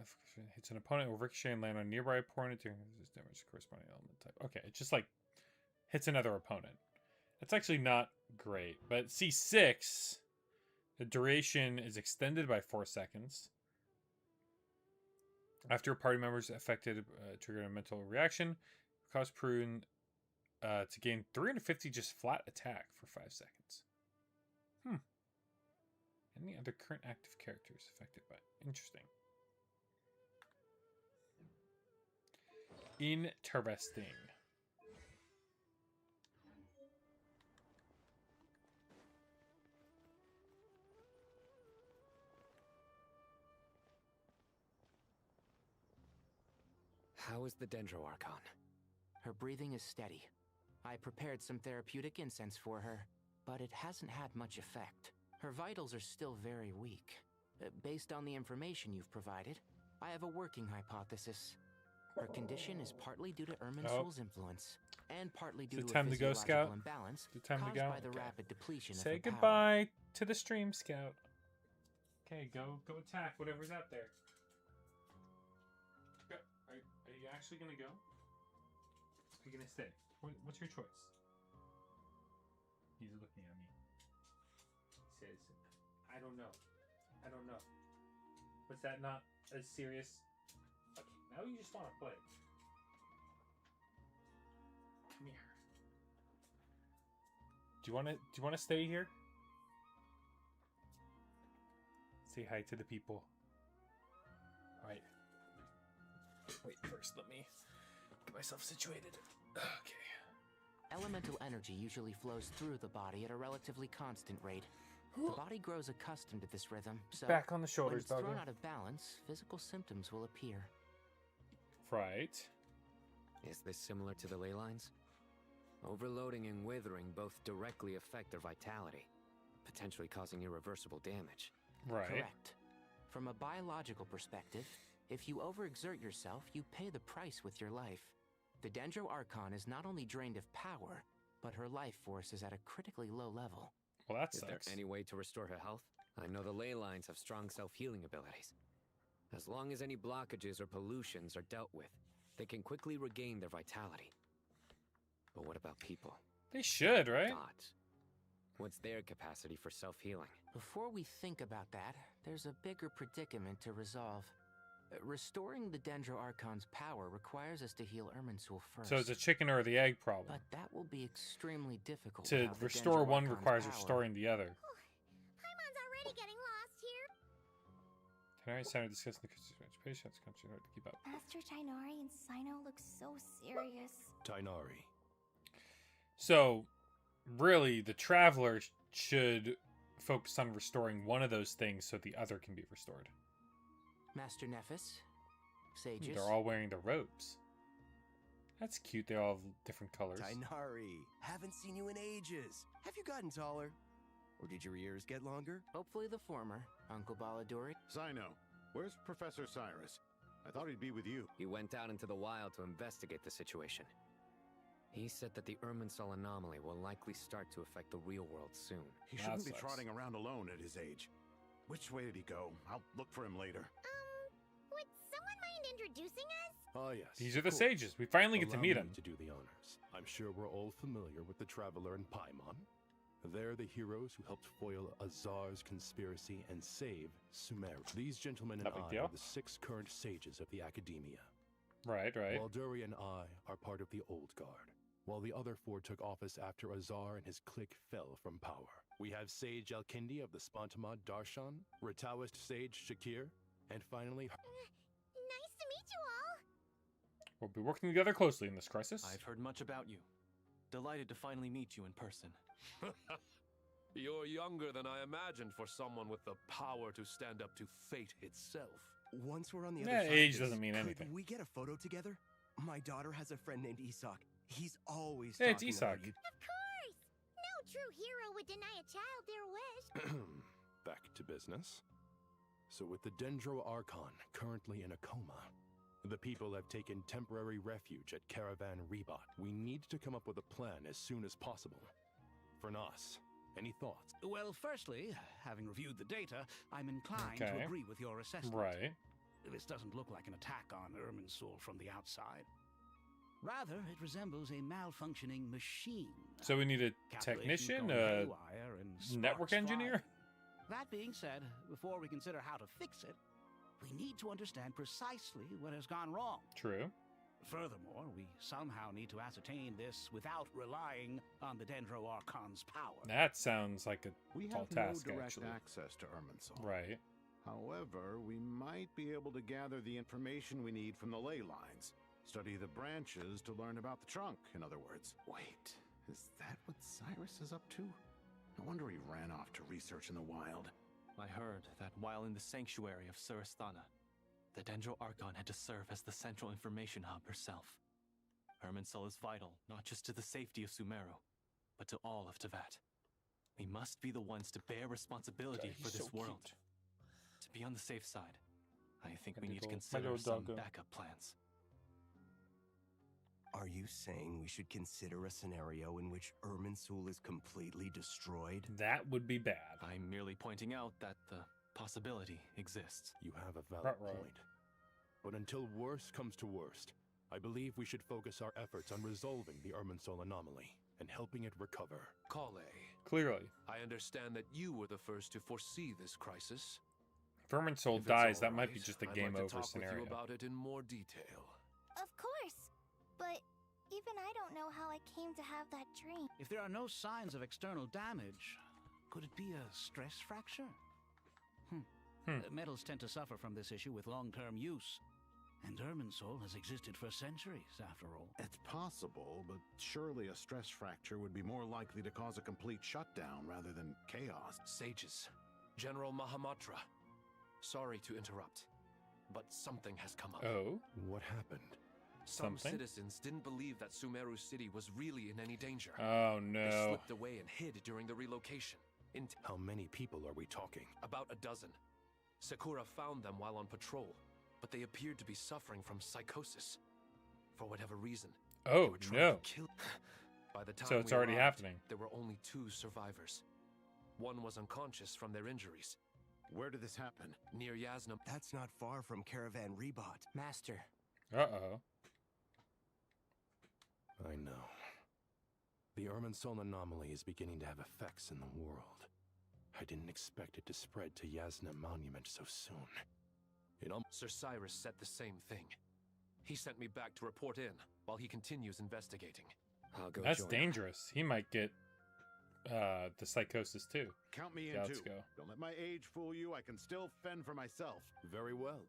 hits an opponent, will ricochet and land on a nearby opponent during this damage corresponding element type. Okay, it just like hits another opponent. That's actually not great. But C6, the duration is extended by 4 seconds. After a party member is affected, trigger a mental reaction, cause prune to gain 350 just flat attack for 5 seconds. Any other current active characters affected by? Interesting. Interesting. How is the Dendro Archon? Her breathing is steady. I prepared some therapeutic incense for her, but it hasn't had much effect. Her vitals are still very weak. Based on the information you've provided, I have a working hypothesis. Her condition is partly due to Irminsul's influence, and partly due to a physiological imbalance caused by the rapid depletion of her Say power. goodbye to the stream scout. Okay, go attack whatever's out there. Go. Are you actually gonna go? Are you gonna stay? What's your choice? He's looking at me. He says, I don't know. Was that not as serious? Okay, now you just want to play. Come here. Do you want to stay here? Say hi to the people. All right. Wait, first let me get myself situated. Okay. Elemental energy usually flows through the body at a relatively constant rate. The body grows accustomed to this rhythm, so back on the shoulders, when it's thrown out of balance, physical symptoms will appear. Right. Is this similar to the ley lines? Overloading and withering both directly affect their vitality, potentially causing irreversible damage. Right. Correct. From a biological perspective, if you overexert yourself, you pay the price with your life. The Dendro Archon is not only drained of power, but her life force is at a critically low level. Well, that sucks. Is there any way to restore her health? I know the ley lines have strong self-healing abilities. As long as any blockages or pollutions are dealt with, they can quickly regain their vitality. But what about people? They should, right? Gods. What's their capacity for self-healing? Before we think about that, there's a bigger predicament to resolve. Restoring the Dendro Archon's power requires us to heal Irminsul first. So it's a chicken or the egg problem. But that will be extremely difficult. To restore one requires restoring the other. Paimon's already getting lost here. Tonight, Saturday discussing the patients. Country hard to keep up. Master Tainari and Sino look so serious. Tainari. So, really, the Traveler should focus on restoring one of those things so the other can be restored. Master Nephis, sages. They're all wearing the robes. That's cute. They all have different colors. Tainari, haven't seen you in ages. Have you gotten taller? Or did your ears get longer? Hopefully the former, Uncle Baladori. Sino, where's Professor Cyrus? I thought he'd be with you. He went out into the wild to investigate the situation. He said that the Irminsul anomaly will likely start to affect the real world soon. He shouldn't be trotting around alone at his age. Which way did he go? I'll look for him later. would someone mind introducing us? Ah, yes. These are of the course. sages. We finally get to Allow meet me them. to do the honors. I'm sure we're all familiar with the Traveler and Paimon. They're the heroes who helped foil Azar's conspiracy and save Sumeru. These gentlemen and No big I deal. are the 6 current sages of the Academia. Right, right. While Duri and I are part of the Old Guard, while the other 4 took office after Azar and his clique fell from power. We have Sage Alkindi of the Spontamod Darshan, Rataoist Sage Shakir, and finally... Nice to meet you all. We'll be working together closely in this crisis. I've heard much about you. Delighted to finally meet you in person. You're younger than I imagined for someone with the power to stand up to fate itself. Once we're on the other Yeah, side age of this, doesn't mean anything. Could we get a photo together? My daughter has a friend named Isak. He's always Hey, it's talking about Isak. you. Of course. No true hero would deny a child their wish. Back to business. So with the Dendro Archon currently in a coma, the people have taken temporary refuge at Caravan Rebot. We need to come up with a plan as soon as possible. Fernas, any thoughts? Well, firstly, having reviewed the data, I'm inclined to Okay. agree with your assessment. Right. This doesn't look like an attack on Irminsul from the outside. Rather, it resembles a malfunctioning machine. So we need a Calculations technician, going a haywire and network sparks engineer? flying. That being said, before we consider how to fix it, we need to understand precisely what has gone wrong. True. Furthermore, we somehow need to ascertain this without relying on the Dendro Archon's power. That sounds like a We tall have no task, direct actually. access to Irminsul. Right. However, we might be able to gather the information we need from the ley lines. Study the branches to learn about the trunk, in other words. Wait, is that what Cyrus is up to? No wonder he ran off to research in the wild. I heard that while in the sanctuary of Surasthana, the Dendro Archon had to serve as the central information hub herself. Irminsul is vital, not just to the safety of Sumeru, but to all of Teyvat. We must be the ones to bear responsibility for this world. To be on the safe side, I think we need to consider some backup plans. Are you saying we should consider a scenario in which Irminsul is completely destroyed? That would be bad. I'm merely pointing out that the possibility exists. You have a valid point. But until worst comes to worst, I believe we should focus our efforts on resolving the Irminsul anomaly and helping it recover. Kale. Clearly. I understand that you were the first to foresee this crisis. If Irminsul If it's dies, all that might right, be just a I'd game like to over talk scenario. with you about it in more detail. Of course. But even I don't know how I came to have that dream. If there are no signs of external damage, could it be a stress fracture? Metals tend to suffer from this issue with long-term use. And Irminsul has existed for centuries, after all. It's possible, but surely a stress fracture would be more likely to cause a complete shutdown rather than chaos. Sages, General Mahamatra, sorry to interrupt, but something has come up. Oh? What happened? Some Something? citizens didn't believe that Sumeru City was really in any danger. Oh, They no. slipped away and hid during the relocation. How many people are we talking? About a dozen. Sakura found them while on patrol, but they appeared to be suffering from psychosis. For whatever reason. Oh, they were trying no. to kill. By the time So it's we already arrived, happening. there were only 2 survivors. One was unconscious from their injuries. Where did this happen? Near Yasna. That's not far from Caravan Rebot. Master. Uh-oh. I know. The Irminsul anomaly is beginning to have effects in the world. I didn't expect it to spread to Yasna Monument so soon. Sir Cyrus said the same thing. He sent me back to report in while he continues investigating. I'll go That's join. dangerous. He might get the psychosis too. Count me in Yeah, too. let's go. Don't let my age fool you. I can still fend for myself. Very well.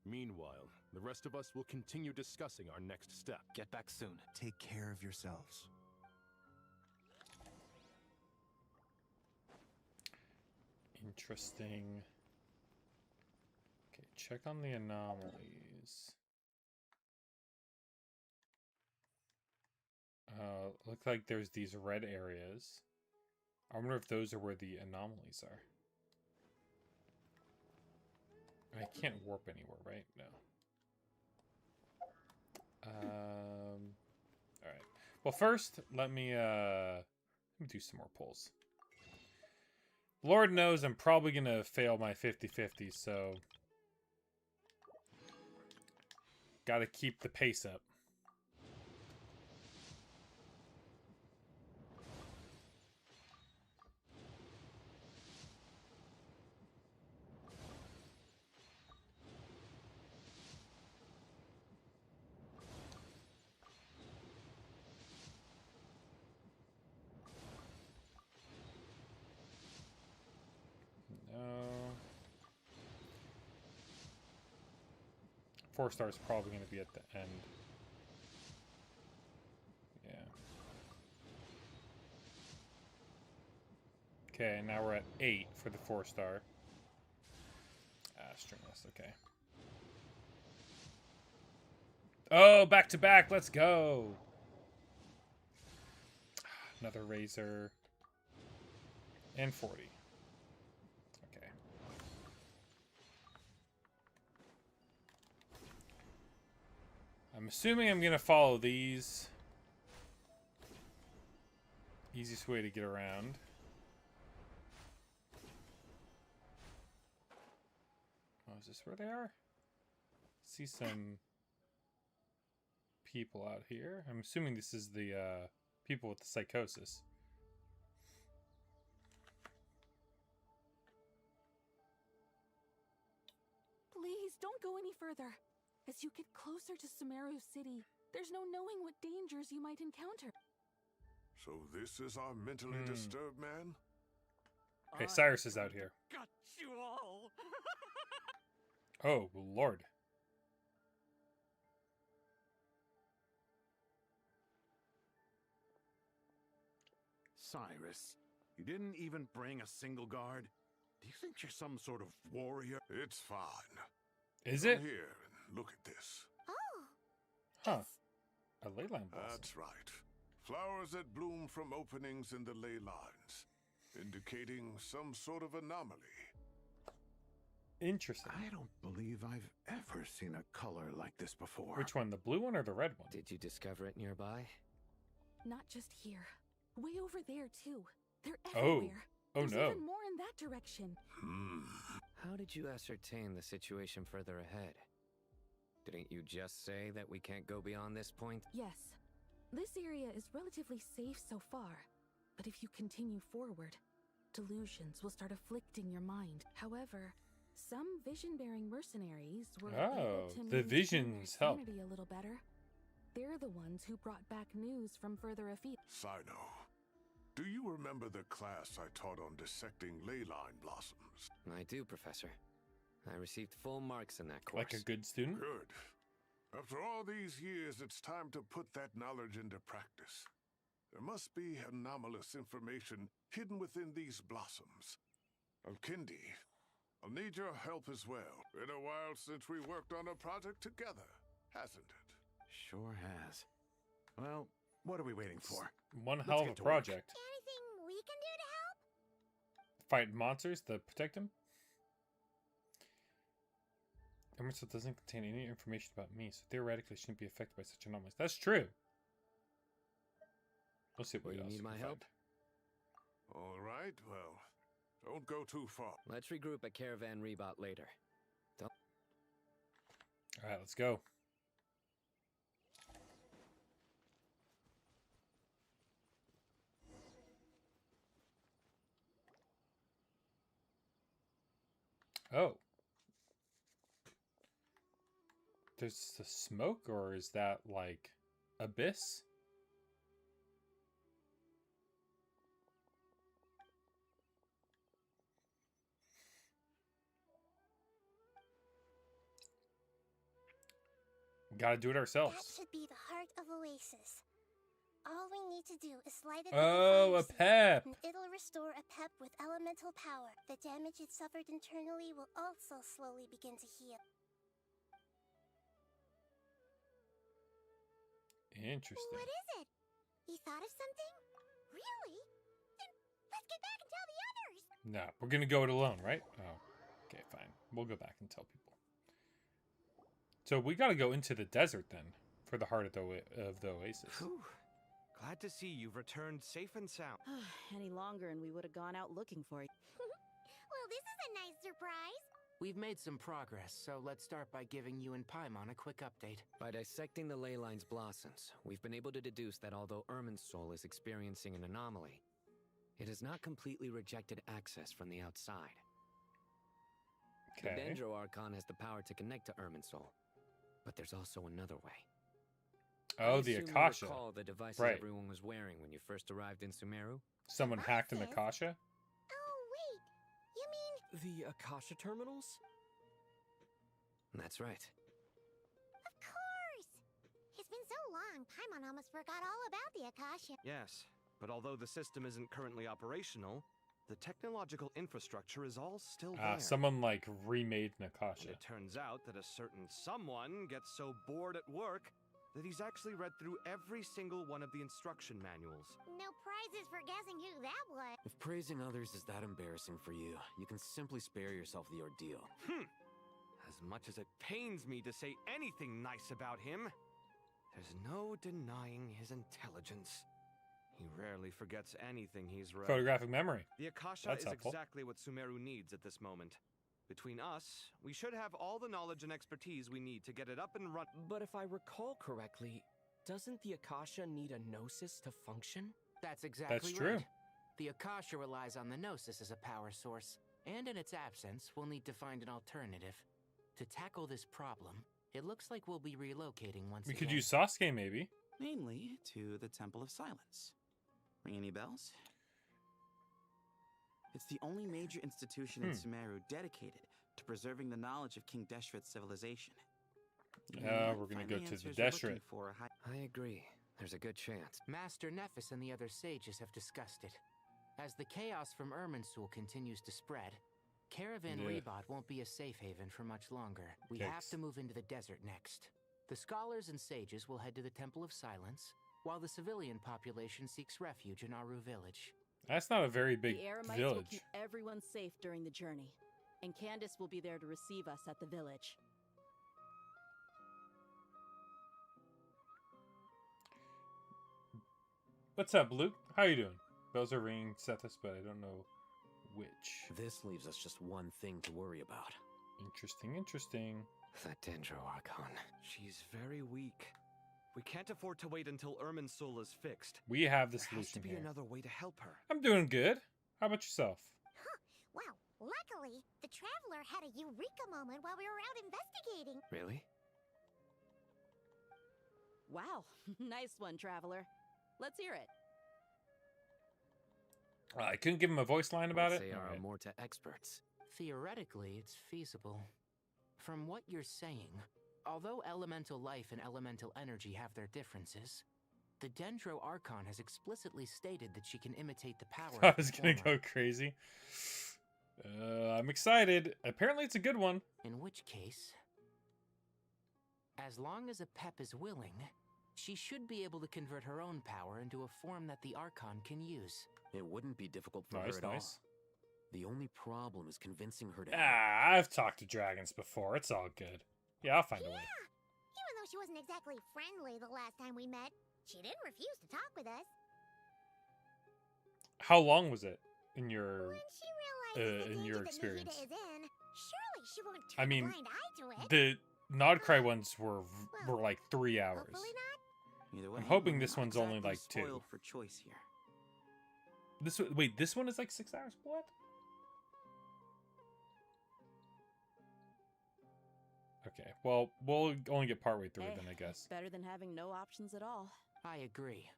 Meanwhile, the rest of us will continue discussing our next step. Get back soon. Take care of yourselves. Interesting. Okay, check on the anomalies. Look like there's these red areas. I wonder if those are where the anomalies are. I can't warp anywhere, right? No. Alright. Well, first, let me do some more pulls. Lord knows I'm probably going to fail my 50-50, so Gotta keep the pace up. No. 4 stars probably going to be at the end. Yeah. Okay, now we're at 8 for the 4 star. Stringless, okay. Oh, back to back, let's go! Another razor. And 40. Okay. I'm assuming I'm gonna follow these. Easiest way to get around. Oh, is this where they are? See some people out here. I'm assuming this is the people with the psychosis. Please, don't go any further. As you get closer to Sumeru City, there's no knowing what dangers you might encounter. So this is our mentally disturbed man? Okay, Cyrus is out here. Got you all. Oh, Lord. Cyrus, you didn't even bring a single guard? Do you think you're some sort of warrior? It's fine. Is Come it? here and look at this. Oh. Huh. A ley line blossom. That's right. Flowers that bloom from openings in the ley lines, indicating some sort of anomaly. Interesting. I don't believe I've ever seen a color like this before. Which one, the blue one or the red one? Did you discover it nearby? Not just here. Way over there, too. They're Oh. everywhere. Oh, There's no. even more in that direction. How did you ascertain the situation further ahead? Didn't you just say that we can't go beyond this point? Yes. This area is relatively safe so far. But if you continue forward, delusions will start afflicting your mind. However, some vision-bearing mercenaries were able to the maintain visions their help. sanity a little better. They're the ones who brought back news from further afield. Sino, do you remember the class I taught on dissecting ley line blossoms? I do, Professor. I received full marks in that course. Like a good student? Good. After all these years, it's time to put that knowledge into practice. There must be anomalous information hidden within these blossoms. Alkindi, I'll need your help as well. Been a while since we worked on a project together, hasn't it? Sure has. Well, what are we waiting for? One Let's hell of get a to work. project. Anything we can do to help? Fight monsters to protect him? Emerson doesn't contain any information about me, so theoretically shouldn't be affected by such anomalies. That's true. We'll see what You else need we my can help? find. All right, well, don't go too far. Let's regroup at Caravan Rebot later. Don't... Alright, let's go. Oh. There's the smoke, or is that like abyss? Gotta do it ourselves. That should be the heart of Oasis. All we need to do is light it Oh, a with the fire pep. seed, and it'll restore a pep with elemental power. The damage it suffered internally will also slowly begin to heal. Interesting. What is it? You thought of something? Really? Then let's get back and tell the others! No, we're gonna go it alone, right? Oh, okay, fine. We'll go back and tell people. So we gotta go into the desert then, for the heart of the oasis. Whew. Glad to see you've returned safe and sound. Any longer and we would have gone out looking for you. Well, this is a nice surprise. We've made some progress, so let's start by giving you and Paimon a quick update. By dissecting the ley line's blossoms, we've been able to deduce that although Irminsul is experiencing an anomaly, it has not completely rejected access from the outside. The Dendro Archon has the power to connect to Irminsul, but there's also another way. Oh, the Akasha. Recall the devices Right. everyone was wearing when you first arrived in Sumeru? Someone hacked an Akasha? Oh, wait. You mean... The Akasha terminals? That's right. Of course! It's been so long, Paimon almost forgot all about the Akasha. Yes, but although the system isn't currently operational, the technological infrastructure is all still there. Someone like remade an Akasha. And it turns out that a certain someone gets so bored at work that he's actually read through every single one of the instruction manuals. No prizes for guessing who that was. If praising others is that embarrassing for you, you can simply spare yourself the ordeal. As much as it pains me to say anything nice about him, there's no denying his intelligence. He rarely forgets anything he's read. Photographic memory. The Akasha That's is helpful. exactly what Sumeru needs at this moment. Between us, we should have all the knowledge and expertise we need to get it up and run. But if I recall correctly, doesn't the Akasha need a Gnosis to function? That's exactly That's true. right. The Akasha relies on the Gnosis as a power source, and in its absence, we'll need to find an alternative. To tackle this problem, it looks like we'll be relocating once We again. could use Sasuke, maybe. Namely, to the Temple of Silence. Ring any bells? It's the only major institution in Sumeru dedicated to preserving the knowledge of King Deshret's civilization. We're gonna go to the Deshret. I agree. There's a good chance. Master Nephis and the other sages have discussed it. As the chaos from Irminsul continues to spread, Caravan Yeah. Rebot won't be a safe haven for much longer. We have Yikes. to move into the desert next. The scholars and sages will head to the Temple of Silence, while the civilian population seeks refuge in Aru Village. That's not a very big The Eremites will village. keep everyone safe during the journey, and Candace will be there to receive us at the village. What's up, Luke? How you doing? Bells are ringing, Sethis, but I don't know which. This leaves us just one thing to worry about. Interesting, interesting. That Dendro Archon. She's very weak. We can't afford to wait until Irminsul is fixed. We have the There has solution to be here. another way to help her. I'm doing good. How about yourself? Wow, luckily, the Traveler had a eureka moment while we were out investigating. Really? Wow, nice one, Traveler. Let's hear it. I couldn't give him a voice line about it. They are Alright. more to experts. Theoretically, it's feasible. From what you're saying, although elemental life and elemental energy have their differences, the Dendro Archon has explicitly stated that she can imitate the power I of the was gonna former. go crazy. I'm excited. Apparently, it's a good one. In which case, as long as a Pep is willing, she should be able to convert her own power into a form that the Archon can use. It wouldn't be difficult for Nice, her at nice. all. The only problem is convincing her to. I've talked to dragons before. It's all good. Yeah, I'll find a way. Even though she wasn't exactly friendly the last time we met, she didn't refuse to talk with us. How long was it in your When she realizes the in danger your that experience? Nahida is in, surely she won't turn I mean, a blind eye to it. the Nodcry ones were like 3 hours. Hopefully not. Either way, I'm hoping we're this not one's only exactly like 2. spoiled for choice here. Wait, this one is like 6 hours? What? Okay, well, we'll only get partway through it then, I guess. Better than having no options at all. I agree.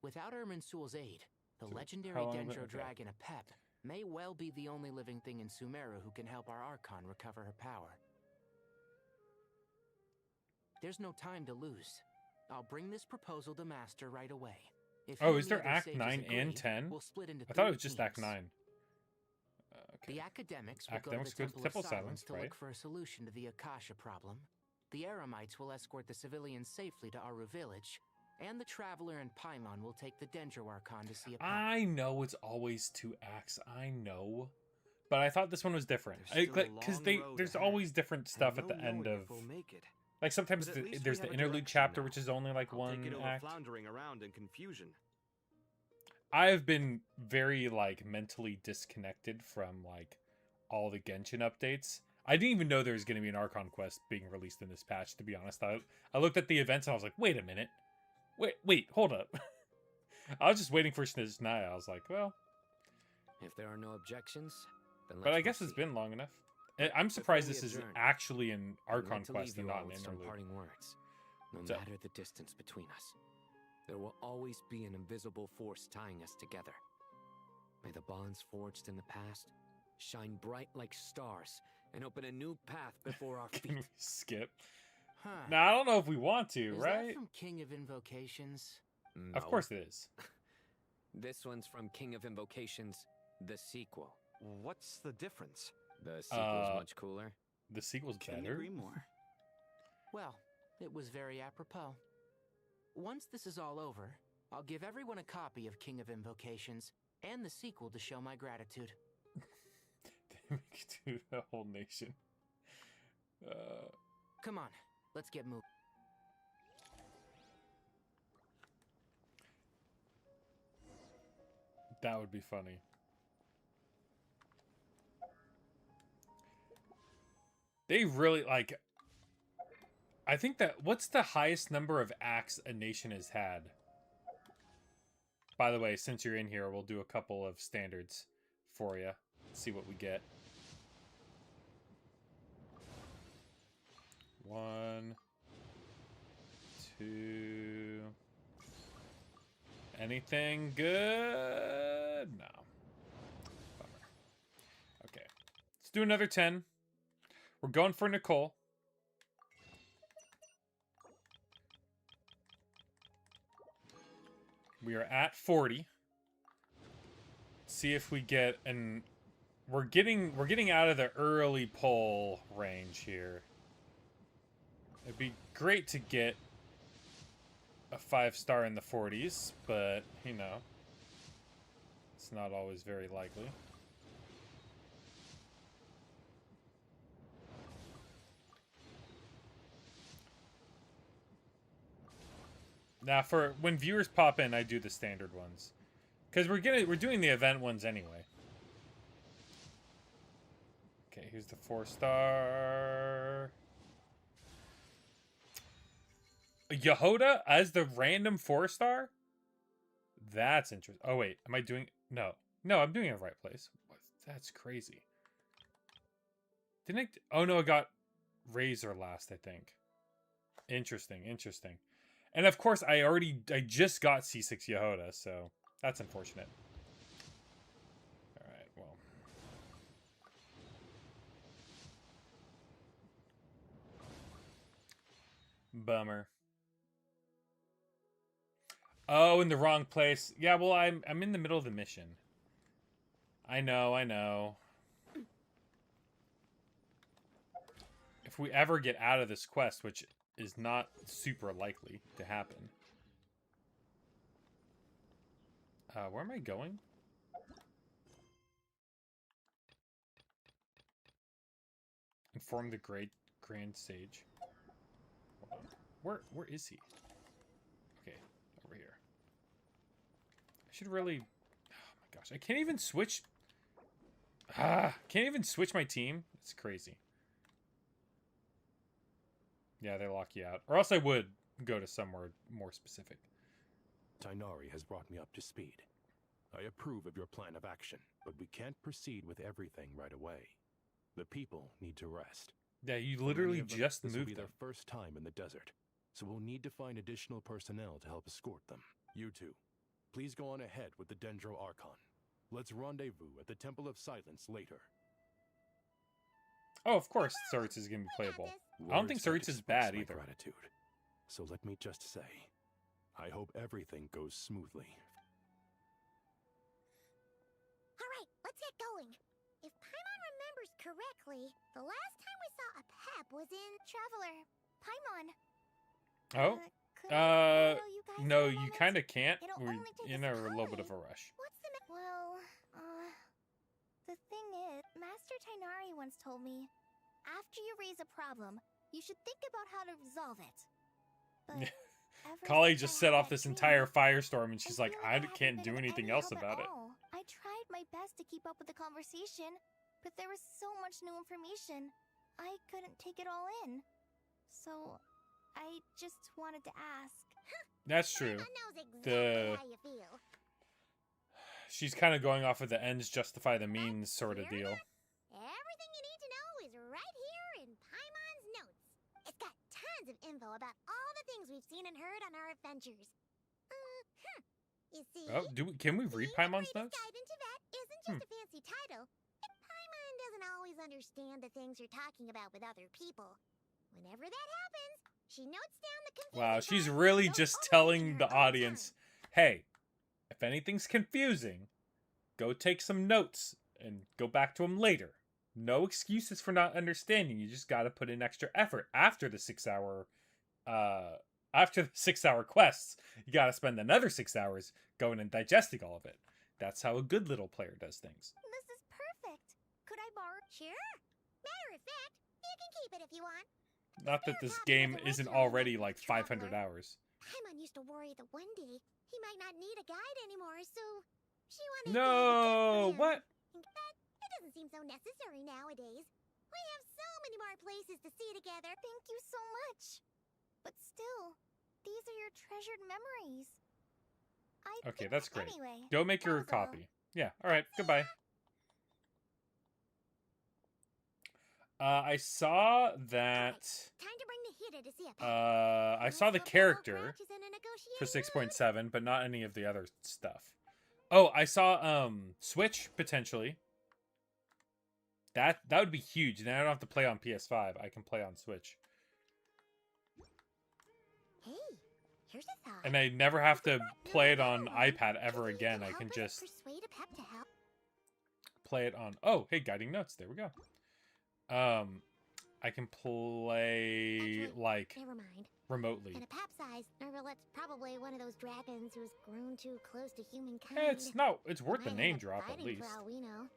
Without Irminsul's aid, the So, legendary how long is it? Dendro Okay. dragon Apep may well be the only living thing in Sumeru who can help our Archon recover her power. There's no time to lose. I'll bring this proposal to Master right away. If Oh, you is and the there other Act sages 9 agree, and 10? We'll split into I thought it 3 was just Act teams. 9. The academics will Academics go go to the to Temple, Temple of of Silence Silence, to right? look for a solution to the Akasha problem. The Eremites will escort the civilians safely to Aru Village, and the Traveler and Paimon will take the Dendro Archon to see a I know it's always 2 acts. I know. But I thought this one was different. There's still a Because long road there's ahead, always different and stuff no at the end knowing of... if we'll make it. Like sometimes But at least we there's the have a interlude direction chapter, now. which is only like I'll take it one over act. floundering around in confusion. I've been very like mentally disconnected from like all the Genshin updates. I didn't even know there was going to be an Archon quest being released in this patch, to be honest. I looked at the events and I was like, wait a minute. Wait, hold up. I was just waiting for Snizhnaya. I was like, well... If there are no objections, then let's But I guess proceed. it's been long enough. I'm surprised Before we this is adjourn, actually an I'd Archon like to quest leave and you not all an with some interlude. parting words. No So- matter the distance between us, there will always be an invisible force tying us together. May the bonds forged in the past shine bright like stars and open a new path before our Can feet. we skip? Huh. Now, I don't know if we want to, Is right? that from King of Invocations? Of course it is. This one's from King of Invocations, the sequel. What's the difference? The sequel's much cooler. The sequel's Couldn't better. agree more. Well, it was very apropos. Once this is all over, I'll give everyone a copy of King of Invocations and the sequel to show my gratitude. They make it to the whole nation. Come on, let's get moving. That would be funny. They really, like... I think that... What's the highest number of acts a nation has had? By the way, since you're in here, we'll do a couple of standards for you. See what we get. 1, 2... Anything good? No. Bummer. Okay. Let's do another 10. We're going for Nicole. We are at 40. See if we get an... We're getting out of the early pull range here. It'd be great to get a 5-star in the 40s, but, you know, it's not always very likely. Now, for when viewers pop in, I do the standard ones, because we're doing the event ones anyway. Okay, here's the 4-star. Yehoda as the random 4-star? That's interesting. Oh, wait. Am I doing... No. No, I'm doing it in the right place. That's crazy. Didn't I... Oh, no, I got Razor last, I think. Interesting, interesting. And, of course, I just got C6 Yehoda, so that's unfortunate. Alright, well... Bummer. Oh, in the wrong place. Yeah, well, I'm in the middle of the mission. I know. If we ever get out of this quest, which is not super likely to happen. Where am I going? Inform the Grand Sage. Hold on. Where is he? Okay, over here. I should really... Oh my gosh, I can't even switch... Can't even switch my team? It's crazy. Yeah, they lock you out. Or else I would go to somewhere more specific. Tainari has brought me up to speed. I approve of your plan of action, but we can't proceed with everything right away. The people need to rest. Yeah, you For literally many of them, just this will moved be them. their first time in the desert, so we'll need to find additional personnel to help escort them. You two, please go on ahead with the Dendro Archon. Let's rendezvous at the Temple of Silence later. Oh, of course Surtz is going to be playable. I don't think Words Surtz can't is bad express my either. Gratitude. So let me just say, I hope everything goes smoothly. Alright, let's get going. If Paimon remembers correctly, the last time we saw a Pep was in Traveler, Paimon. Oh? Could I borrow you guys No, for a you moment? kind of can't. It'll We're only take in us a little bit of calmly. a rush. What's the Well, the thing is, Master Tainari once told me, after you raise a problem, you should think about how to resolve it. But ever Kali since just I set had off that this dream, entire firestorm, and she's like, feel I haven't can't been do of anything any else help about at it. all. I tried my best to keep up with the conversation, but there was so much new information. I couldn't take it all in. So, I just wanted to ask. That's true. knows exactly how you feel. She's kind of going off of the ends justify the means sort of deal. Everything you need to know is right here in Paimon's notes. It's got tons of info about all the things we've seen and heard on our adventures. You see? Oh, can we read Paimon's notes? Guide into that isn't just a fancy title. Paimon doesn't always understand the things you're talking about with other people. Whenever that happens, she notes down the confusion. Wow, she's really just telling the audience, hey, if anything's confusing, go take some notes and go back to them later. No excuses for not understanding. You just got to put in extra effort after the 6 hour quests. You got to spend another 6 hours going and digesting all of it. That's how a good little player does things. This is perfect. Could I borrow? Sure. Matter of fact, you can keep it if you want. Not that this game isn't already like 500 hours. Paimon used to worry that one day he might not need a guide anymore, so she wanted No, what? But it doesn't seem so necessary nowadays. We have so many more places to see together. Thank you so much. But still, these are your treasured memories. Okay, that's great. Anyway, go make your copy. Yeah, alright, goodbye. I saw that... Time to bring the Hida to see a I saw the character for 6.7, but not any of the other stuff. Oh, I saw Switch potentially. That would be huge. Then I don't have to play on PS5. I can play on Switch. Hey, here's a thought. And I never have to play it on iPad ever again. I can just play it on. Oh, hey, guiding notes. There we go. I can play like never mind. Remotely. In a pap size, Nervalet's probably one of those dragons who's grown too close to humankind. It's worth the name drop at least. For all we know.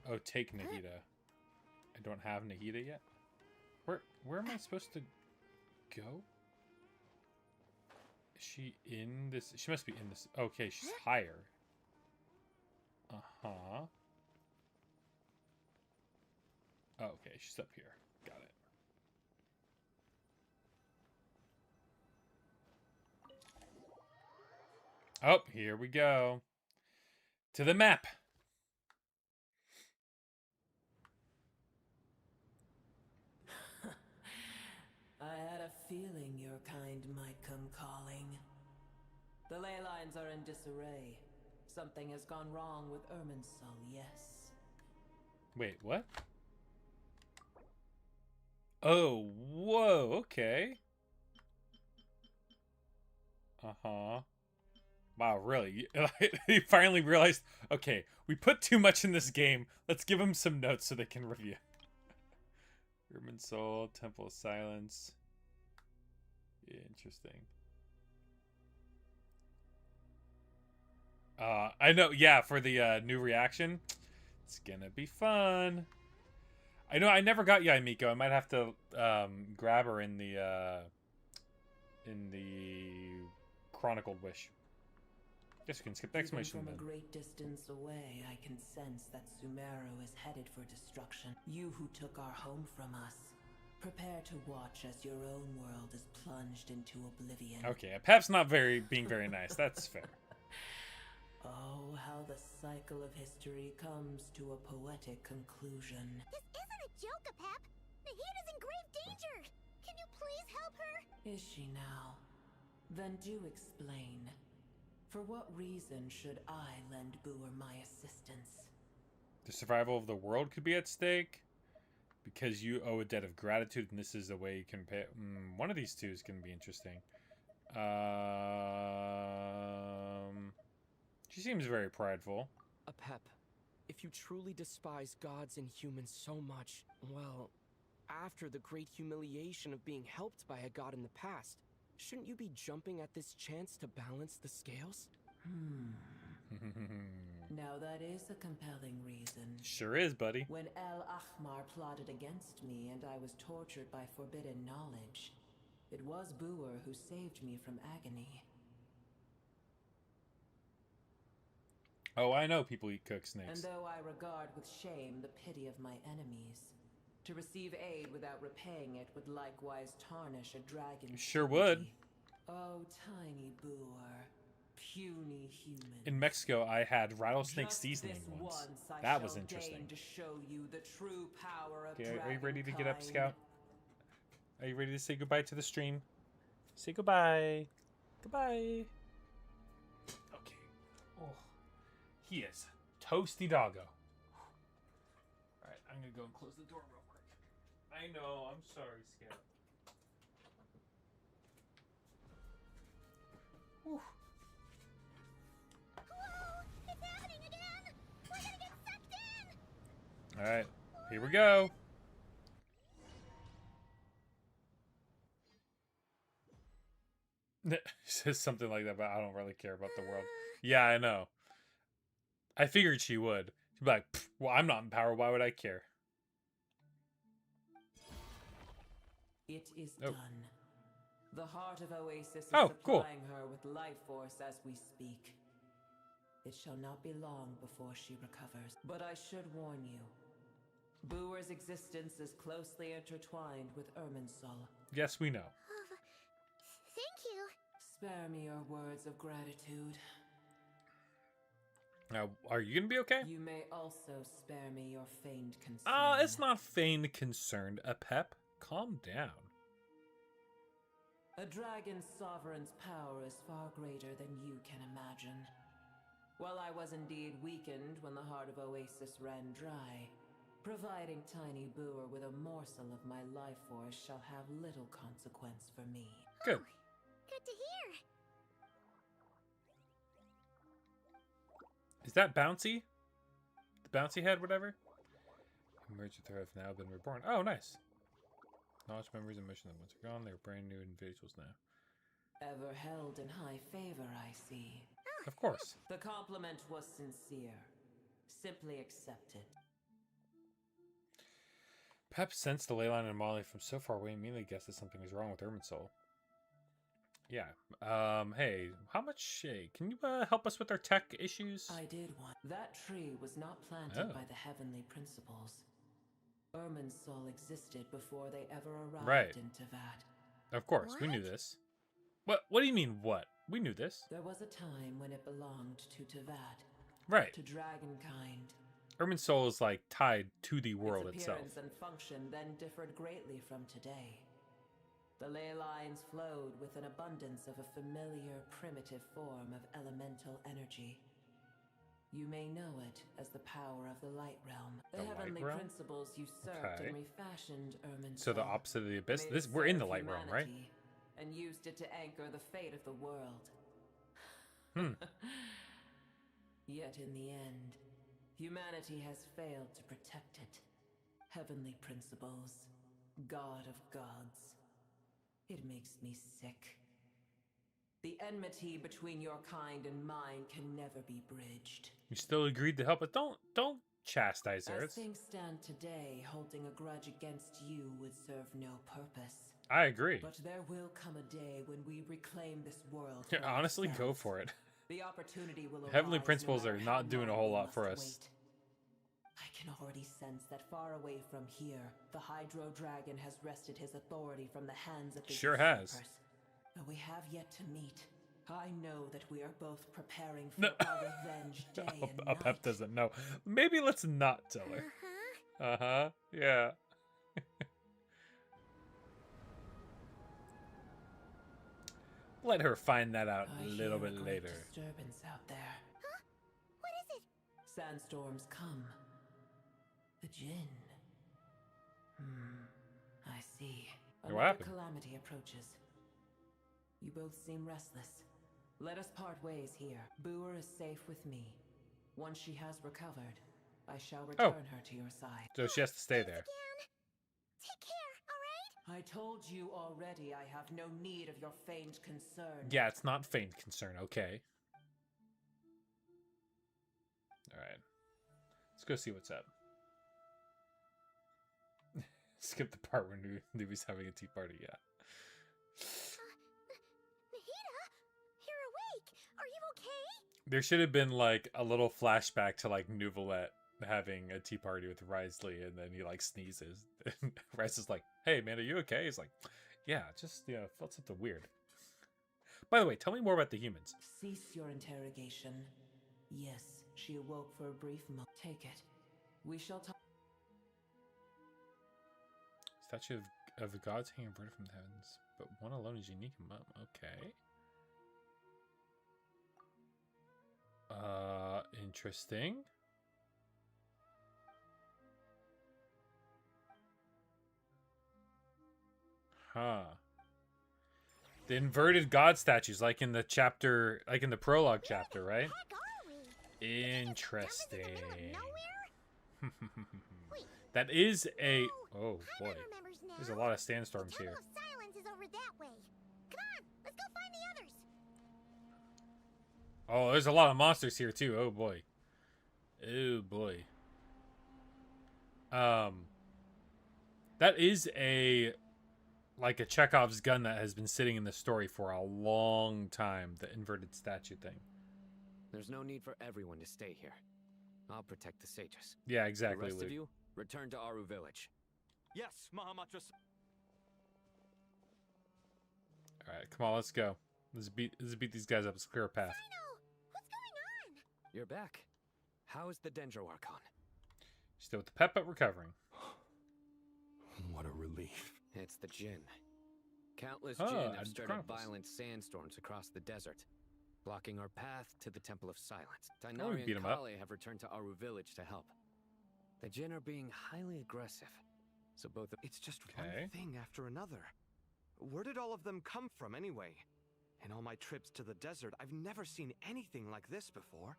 Oh, take Nahida. I don't have Nahida yet. Where am I supposed to go? Is she in this? She must be in this. Okay, she's higher. Uh-huh. Oh, okay, she's up here. Got it. Oh, here we go. To the map. I had a feeling your kind might come calling. The ley lines are in disarray. Something has gone wrong with Irminsul, yes. Wait, what? Oh, whoa, okay. Uh-huh. Wow, really? You finally realized, okay, we put too much in this game. Let's give them some notes so they can review. Irminsul, Temple of Silence. Interesting. I know, yeah, for the new reaction. It's gonna be fun. I know I never got Yaimiko. I might have to grab her in the Chronicled Wish. Guess we can skip the exclamation Even then. from a great distance away, I can sense that Sumeru is headed for destruction. You who took our home from us, prepare to watch as your own world is plunged into oblivion. Okay, Pep's not being very nice. That's fair. Oh, how the cycle of history comes to a poetic conclusion. This isn't a joke, Apep. Nahida's in grave danger. Can you please help her? Is she now? Then do explain. For what reason should I lend Booer my assistance? The survival of the world could be at stake. Because you owe a debt of gratitude, and this is a way you can pay. One of these two is going to be interesting. She seems very prideful. Apep, if you truly despise gods and humans so much, well, after the great humiliation of being helped by a god in the past, shouldn't you be jumping at this chance to balance the scales? Now that is a compelling reason. Sure is, buddy. When El Ahmar plotted against me and I was tortured by forbidden knowledge, it was Booer who saved me from agony. Oh, I know people eat cooked And snakes. though I regard with shame the pity of my enemies, to receive aid without repaying it would likewise tarnish a dragon's Sure would. dignity. Oh, tiny boor, puny human. In Mexico, I had rattlesnake Just seasoning this once. I That shall was interesting. deign to show you the true power of Okay, are you ready to get up, dragonkind. Scout? Are you ready to say goodbye to the stream? Say goodbye. Goodbye. Okay. Oh, he is toasty doggo. Alright, I'm gonna go and close the door real quick. I know, I'm sorry, Scout. Whew. Whoa! It's happening again! We're gonna get sucked in! Alright, here we go. Says something like that, but I don't really care about the world. Yeah, I know. I figured she would. She'd be like, well, I'm not in power. Why would I care? It is done. The heart of Oasis is Oh, cool. supplying her with life force as we speak. It shall not be long before she recovers. But I should warn you. Booer's existence is closely intertwined with Irminsul. Yes, we know. Thank you. Spare me your words of gratitude. Now, are you gonna be okay? You may also spare me your feigned concern. It's not feigned concerned. A pep, calm down. A dragon's sovereign's power is far greater than you can imagine. While I was indeed weakened when the heart of Oasis ran dry, providing Tiny Booer with a morsel of my life force shall have little consequence for me. Good. Good to hear. Is that Bouncy? The Bouncy head, whatever? Emerged with her have now been reborn. Oh, nice. Knowledge, memories, and mission that once are gone, they're brand new individuals now. Ever held in high favor, I see. Of course. The compliment was sincere. Simply accept it. Pep sensed the ley line and Molly from so far away and immediately guessed that something was wrong with Irminsul. Yeah. Hey, how much... Hey, can you help us with our tech issues? I did want... That tree was not planted Oh. by the heavenly principles. Irminsul existed before they ever arrived Right. in Teyvat. Of course, we knew this. What do you mean, what? We knew this. There was a time when it belonged to Teyvat. Right. To dragonkind. Irminsul is, like, tied to the world Its itself. appearance and function then differed greatly from today. The ley lines flowed with an abundance of a familiar, primitive form of elemental energy. You may know it as the power of the Light Realm. The The Light heavenly Realm? principles usurped Okay. and refashioned Irminsul. So the opposite of the abyss. made This it we're in the serve light realm, right? humanity, And used it to anchor the fate of the world. Yet in the end, humanity has failed to protect it. Heavenly principles, God of gods. It makes me sick. The enmity between your kind and mine can never be bridged. You still agreed to help, but don't chastise her. As It's- things stand today, holding a grudge against you would serve no purpose. I agree. But there will come a day when we reclaim this world. Yeah, for honestly, go ourselves. for it. The opportunity will Heavenly arise principles no are matter not how doing a long whole we lot for must us. wait. I can already sense that far away from here, the Hydro Dragon has wrested his authority from the hands of the Sure has. usurpers. Though we have yet to meet, I know that we are both preparing for No. our revenge day and A Pep doesn't know. Maybe let's not tell her. Uh-huh. Yeah. Let her find that out a little bit later. Disturbance out there. Huh? What is it? Sandstorms come. The Jinn. I see. What Another happened? calamity approaches. You both seem restless. Let us part ways here. Booer is safe with me. Once she has recovered, I shall return her to your side. So she has to stay there. Take care, alright? I told you already I have no need of your feigned concern. Yeah, it's not feigned concern, okay? Alright. Let's go see what's up. Skip the part where Newbie's having a tea party, yeah. Nahida? You're awake. Are you okay? There should have been like a little flashback to like Nouvelette having a tea party with Risley, and then he like sneezes. And Risley's like, "Hey man, are you okay?" He's like, "Yeah, just felt something weird." By the way, tell me more about the humans. Cease your interrogation. Yes, she awoke for a brief moment. Take it. We shall talk. Statue of the gods hanging inverted from the heavens, but one alone is unique and okay. Interesting. Huh. The inverted god statues, like in the chapter, like in the prologue chapter, right? Interesting. That is a... Oh, boy. There's a lot of sandstorms here. Silence is over that way. Come on, let's go find the others. Oh, there's a lot of monsters here, too. Oh, boy. Oh, boy. That is a... like a Chekhov's gun that has been sitting in the story for a long time. The inverted statue thing. There's no need for everyone to stay here. I'll protect the sages. Yeah, exactly. The rest of you, return to Aru village. Yes, Mahamatra. Alright, come on, let's go. Let's beat these guys up. Let's clear a path. What's going on? You're back. How is the Dendro Archon? Still with the pep, but recovering. What a relief. It's the Jinn. Countless Oh, Jinn have started Chronicles. violent sandstorms across the desert, blocking our path to the Temple of Silence. we Tainari beat and 'em up. Kale have returned to Aru village to help. The Jinn are being highly aggressive, so both of... It's just one thing after another. Where did all of them come from anyway? In all my trips to the desert, I've never seen anything like this before.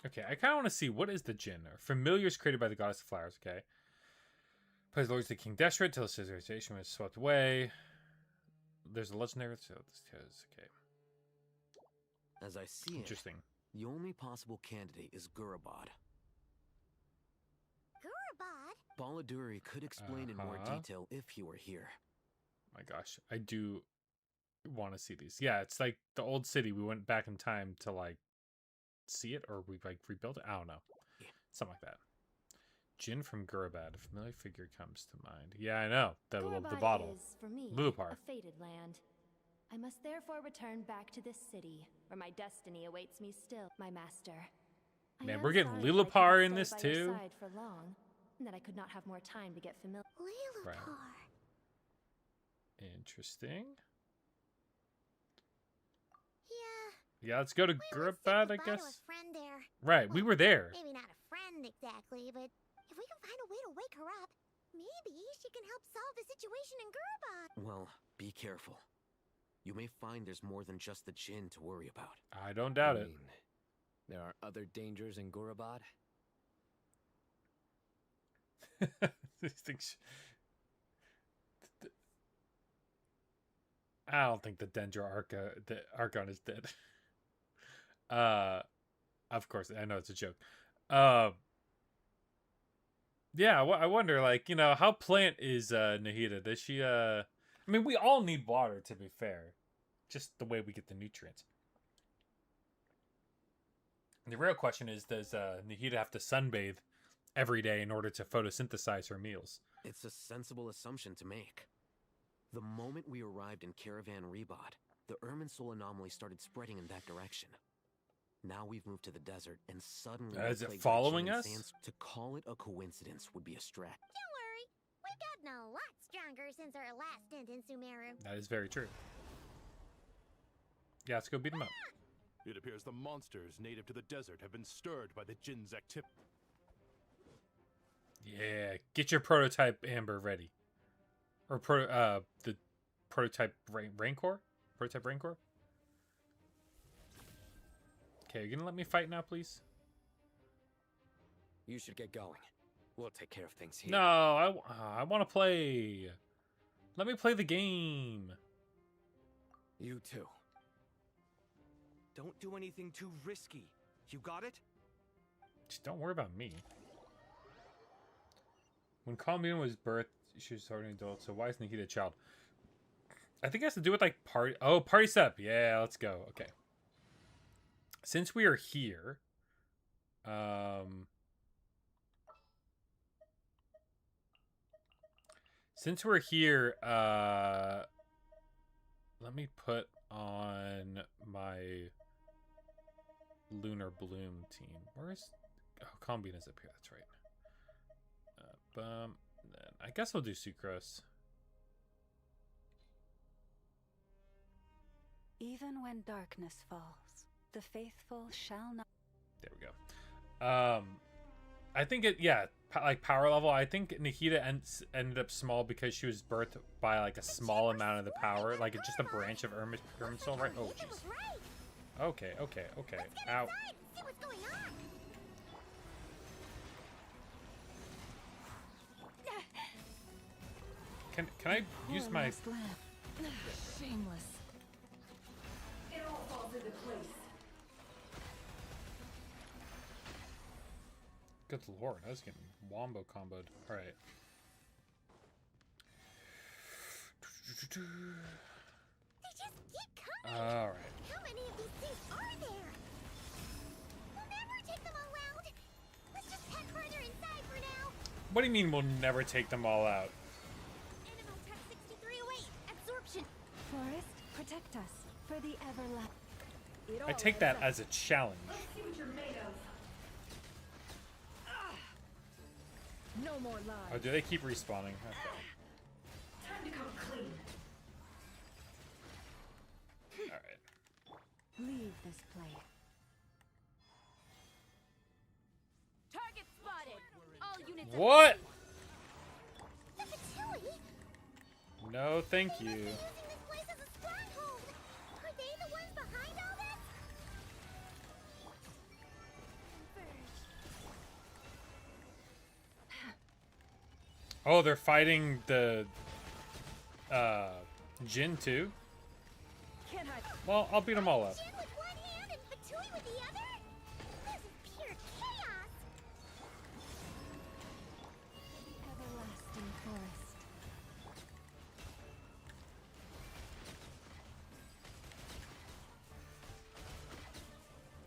Okay, I kind of want to see, what is the Jinn? Familiars created by the goddess of flowers, okay. Praise the Lord to King Deshret till his civilization was swept away. There's a legendary... So this is, okay. As I see Interesting. it, the only possible candidate is Gurabad. Gurabad? Baladuri could explain in more detail if he were here. My gosh, I do want to see these. Yeah, it's like the old city. We went back in time to like see it, or we like rebuilt it. I don't know, something like that. Jinn from Gurabad. A familiar figure comes to mind. Yeah, I know the bottle. Is, for me, Lulupar. a fated land. I must therefore return back to this city, where my destiny awaits me still, my master. Man, am we're getting sorry that I Lulupar couldn't in this stay by your too. side for long, and that I could not have more time to get familiar. Right. Interesting. Yeah, let's go to Gurabad, I guess. A friend there. Right, we were there. Maybe not a friend exactly, but if we can find a way to wake her up, maybe she can help solve the situation in Gurabad. Well, be careful. You may find there's more than just the Jinn to worry about. I don't doubt it. There are other dangers in Gurabad? These things... I don't think the Dendro Archon is dead. Of course, I know it's a joke. Yeah, I wonder, like, you know, how plant is Nahida? Does she, I mean, we all need water, to be fair. Just the way we get the nutrients. The real question is, does Nahida have to sunbathe every day in order to photosynthesize her meals? It's a sensible assumption to make. The moment we arrived in Caravan Rebod, the Irminsul anomaly started spreading in that direction. Now we've moved to the desert, and suddenly... Is it following us? To call it a coincidence would be a stretch. Don't worry, we've gotten a lot stronger since our last stint in Sumeru. That is very true. Yeah, let's go beat them up. It appears the monsters native to the desert have been stirred by the Jinn's activity. Yeah, get your prototype Amber ready. Or the prototype Rancor? Prototype Rancor? Okay, you gonna let me fight now, please? You should get going. We'll take care of things here. No, I want to play. Let me play the game. You too. Don't do anything too risky. You got it? Just don't worry about me. When Kalmina was birthed, she was already an adult, so why is Nahida a child? I think it has to do with, like, party... Oh, party setup. Yeah, let's go. Okay. since we are here, since we're here, let me put on my Lunar Bloom team. Where's... Oh, Combine is up here. That's right. Then I guess I'll do Sucrose. Even when darkness falls, the faithful shall not. There we go. I think it, yeah, like power level. I think Nikita ended up small because she was birthed by like a small amount of the power, like it's just a branch of Irminsul, right? Oh, jeez. Okay, okay, okay. Ow. See what's going on. Can I use my... Shameless. It all falls into place. Good lord, I was getting wombo comboed. Alright. They just keep coming. Alright. How many of these things are there? We'll never take them all out. Let's just head further inside for now. What do you mean we'll never take them all out? Animal Tech 6308. Absorption. Forest, protect us for the everlasting. I take that as a challenge. Let's see what you're made of. No more lies. Oh, do they keep respawning? Okay. Time to come clean. Alright. Leave this place. Target spotted. All units. What? The Fatui. No, thank you. Using this place as a stronghold. Are they the ones behind all this? Oh, they're fighting the Jin too? Can't hide. Well, I'll beat them all up. Jin with one hand and Fatui with the other? This is pure chaos. Everlasting forest.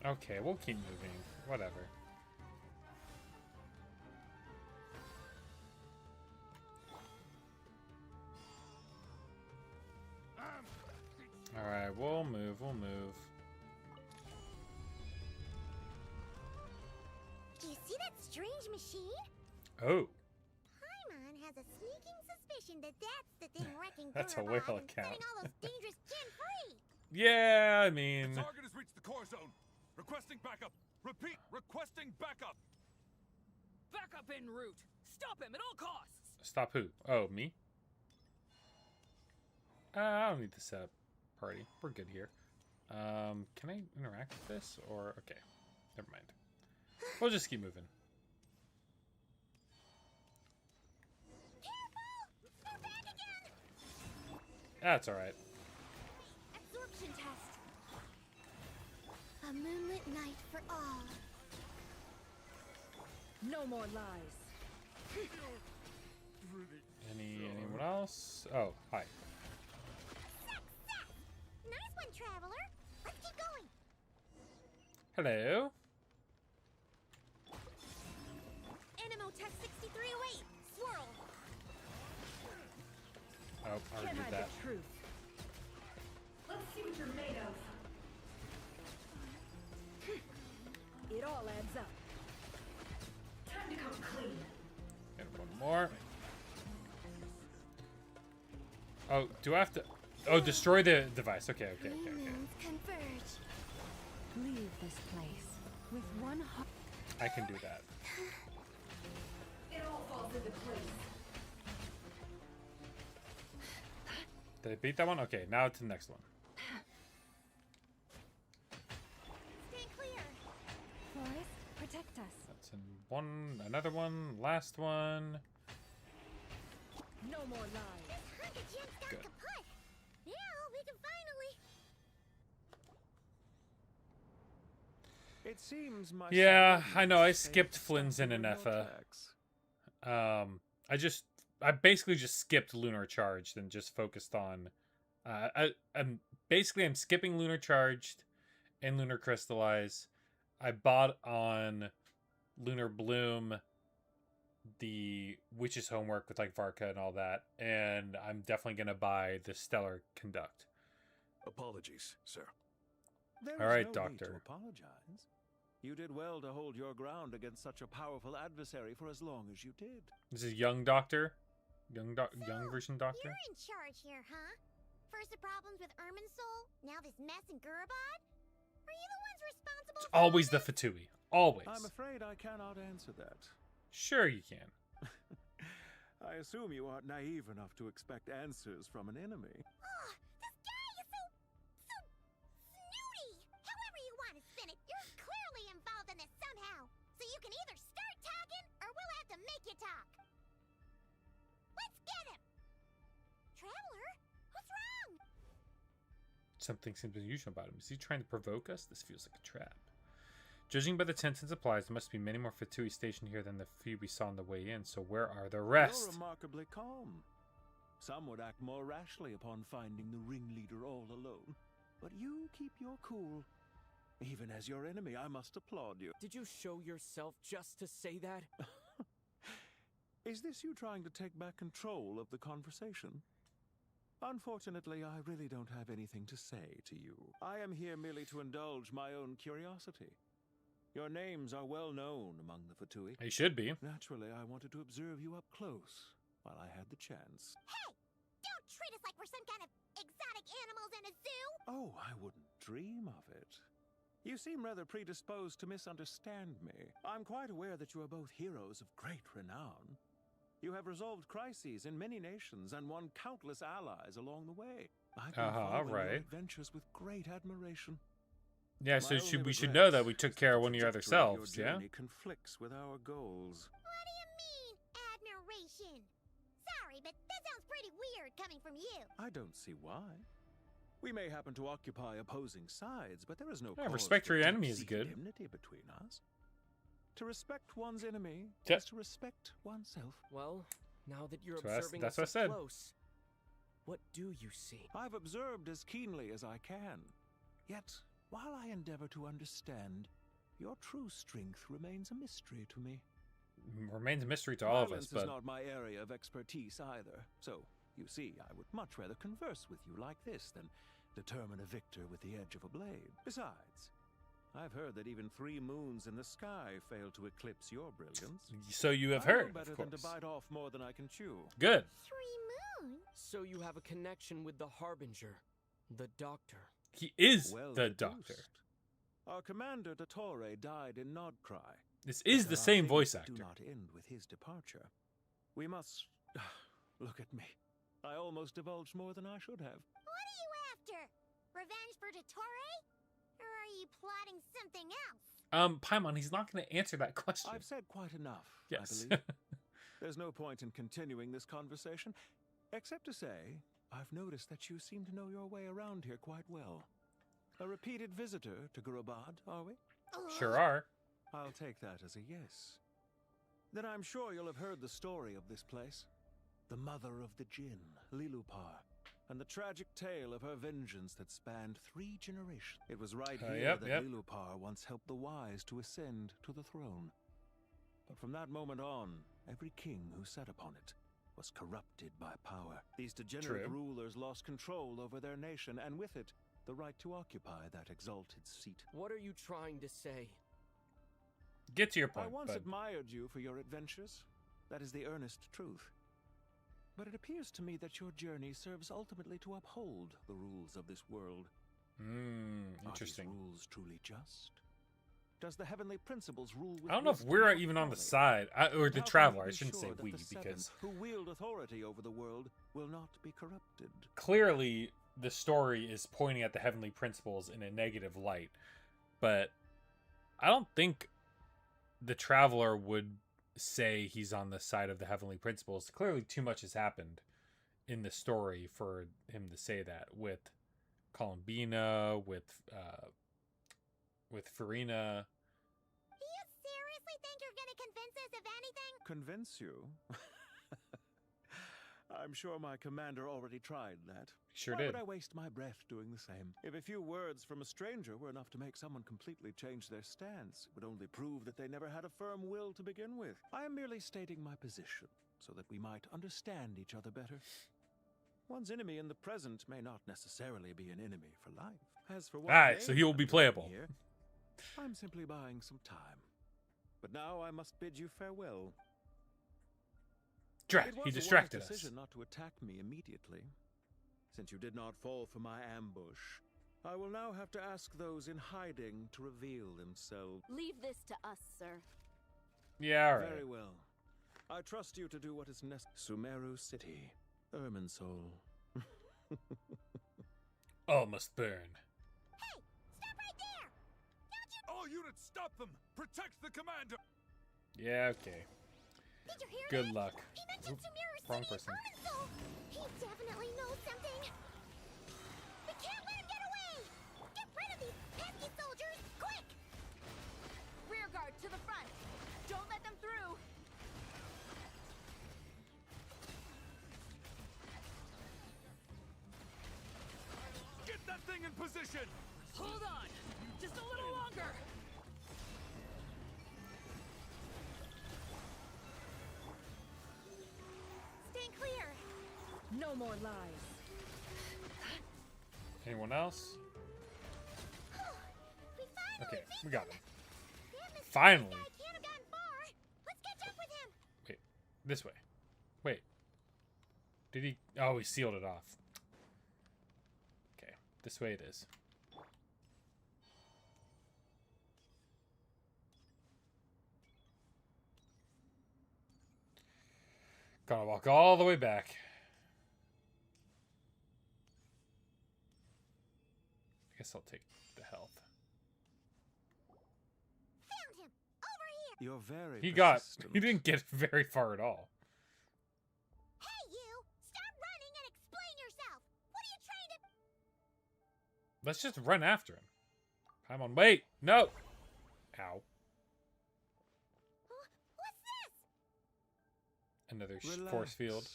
Okay, we'll keep moving. Whatever. Alright, we'll move, we'll move. Do you see that strange machine? Oh, Paimon has a sneaking suspicion that that's the thing wrecking that's a Gurubad whale and account. setting all those dangerous Jin free. Yeah, I mean... The target has reached the core zone. Requesting backup. Repeat, requesting backup. Backup en route. Stop him at all costs. Stop who? Oh, me? I don't need to set up party. We're good here. Can I interact with this? Or, okay. Never mind. We'll just keep moving. They're back again. That's alright. Absorption test. A moonlit night for all. No more lies. Anyone else? Oh, hi. Success! Nice one, traveler. Let's keep going. Hello. Animo Tech 6308. Swirl. Oh, I already Can't did hide that. the truth. Let's see what you're made of. It all adds up. Time to come clean. And one more. Oh, do I have to... Oh, destroy the device. Okay, okay, okay, okay. Moons converge. Leave this place with one heart. I can do that. It all falls into place. Did I beat that one? Okay, now to the next one. Stay clear. Forest, protect us. That's in one, another one, last one. No more lies. This hunk of Jin's gone Good. kaput. Now we can finally. It seems my Yeah, son I know. I is skipped safe Flynn's and something in Ineffa. Vortex. I basically just skipped Lunar Charged and just focused on. I'm skipping Lunar Charged and Lunar Crystallize. I bought on Lunar Bloom the Witch's Homework with like Varka and all that, and I'm definitely gonna buy the Stellar Conduct. Apologies, sir. All right, Doctor. Need to apologize. You did well to hold your ground against such a powerful adversary for as long as you did. This is young Doctor, young version Doctor. You're in charge here, huh? First the problems with Irminsul, now this mess in Gurabad? Are you the ones responsible It's always the Fatui. Always. I'm afraid I cannot answer that. Sure you can. I assume you aren't naive enough to expect answers from an enemy. Oh, this guy is so snooty! However you want to spin it, you're clearly involved in this somehow. So you can either start talking, or we'll have to make you talk. Let's get him! Traveler, what's wrong? Something seems unusual about him. Is he trying to provoke us? This feels like a trap. Judging by the tents and supplies, there must be many more Fatui stationed here than the few we saw on the way in, so where are the rest? You're remarkably calm. Some would act more rashly upon finding the ringleader all alone. But you keep your cool. Even as your enemy, I must applaud you. Did you show yourself just to say that? Is this you trying to take back control of the conversation? Unfortunately, I really don't have anything to say to you. I am here merely to indulge my own curiosity. Your names are well known among the Fatui. They should be. Naturally, I wanted to observe you up close while I had the chance. Hey! Don't treat us like we're some kind of exotic animals in a zoo! Oh, I wouldn't dream of it. You seem rather predisposed to misunderstand me. I'm quite aware that you are both heroes of great renown. You have resolved crises in many nations and won countless allies along the way. I've been following your adventures with great admiration. Yeah, so we should know that we took care of one of your other selves, your yeah? journey conflicts with our goals. What do you mean, admiration? Sorry, but that sounds pretty weird coming from you. I don't see why. We may happen to occupy opposing sides, but there is no Yeah, cause respect for your enemy is deep-seated good. enmity between us. To respect one's enemy Yeah. is to respect oneself. Well, now that you're So that's- observing that's us what I up said. close, what do you see? I've observed as keenly as I can. Yet, while I endeavor to understand, your true strength remains a mystery to me. Remains a mystery to all of us, Violence but is not my area of expertise either. So, you see, I would much rather converse with you like this than determine a victor with the edge of a blade. Besides, I've heard that even 3 moons in the sky fail to eclipse your brilliance. so you have I know heard, better of than to course. bite off more than I can chew. Good. 3 moons? So you have a connection with the Harbinger, the Doctor. He is Well the deduced. Doctor. Our commander, Dottore, died in Nodcry. This is But the our same things voice actor. do not end with his departure. We must... Look at me. I almost divulged more than I should have. What are you after? Revenge for Dottore? Or are you plotting something else? Paimon, he's not going to answer that question. I've said quite enough, Yes. I believe. There's no point in continuing this conversation, except to say, I've noticed that you seem to know your way around here quite well. A repeated visitor to Gurabad, are we? Sure are. I'll take that as a yes. Then I'm sure you'll have heard the story of this place. The mother of the Jinn, Lilupar, and the tragic tale of her vengeance that spanned 3 generations. It was right here that Lilupar once helped the wise to ascend to the throne. But from that moment on, every king who sat upon it was corrupted by power. These degenerate rulers lost control over their nation, and with it, the right to occupy that exalted seat. What are you trying to say? Get to your point, I once bud. admired you for your adventures. That is the earnest truth. But it appears to me that your journey serves ultimately to uphold the rules of this world. Interesting. Are these rules truly just? Does the heavenly principles rule with I don't know if wisdom we're or even on the folly? side, or the How can Traveler. we I be shouldn't say sure that we, the seven because who wield authority over the world will not be corrupted. clearly the story is pointing at the heavenly principles in a negative light. But I don't think the Traveler would say he's on the side of the heavenly principles. Clearly too much has happened in the story for him to say that, with Columbina, with Farina. Do you seriously think you're gonna convince us of anything? Convince you? I'm sure my commander already tried that. Sure Why did. would I waste my breath doing the same? If a few words from a stranger were enough to make someone completely change their stance, it would only prove that they never had a firm will to begin with. I am merely stating my position, so that we might understand each other better. One's enemy in the present may not necessarily be an enemy for life. As for what Alright, they so he will be have done playable. here, I'm simply buying some time. But now I must bid you farewell. Drat, It was he a distracted wise us. decision not to attack me immediately. Since you did not fall for my ambush, I will now have to ask those in hiding to reveal themselves. Leave this to us, sir. Yeah, alright. Very well. I trust you to do what is necessary. Sumeru City, Irminsul. All must burn. All units, stop them! Protect the commander! Yeah, okay. Did you hear Good that? luck. He mentioned Oop, Sumeru wrong City person. Irminsul. He definitely knows something. We can't let him get away. Get rid of these pesky soldiers, quick! Rear guard to the front. Don't let them through. Get that thing in position! Hold on! Just a little longer! Stay clear. No more lies. Anyone else? We finally Okay, beat we got them. him. That mysterious Finally. guy can't have gotten far. Let's catch up with him. Wait, this way. Wait. Did he? Oh, he sealed it off. Okay, this way it is. Gotta walk all the way back. I guess I'll take the health. Found him. Over here. You're very He didn't get very far at all. Hey, you! Stop running and explain yourself. What are you trying to... Let's just run after him. Come on, wait! No! Ow. What's this? Another Relax. force field.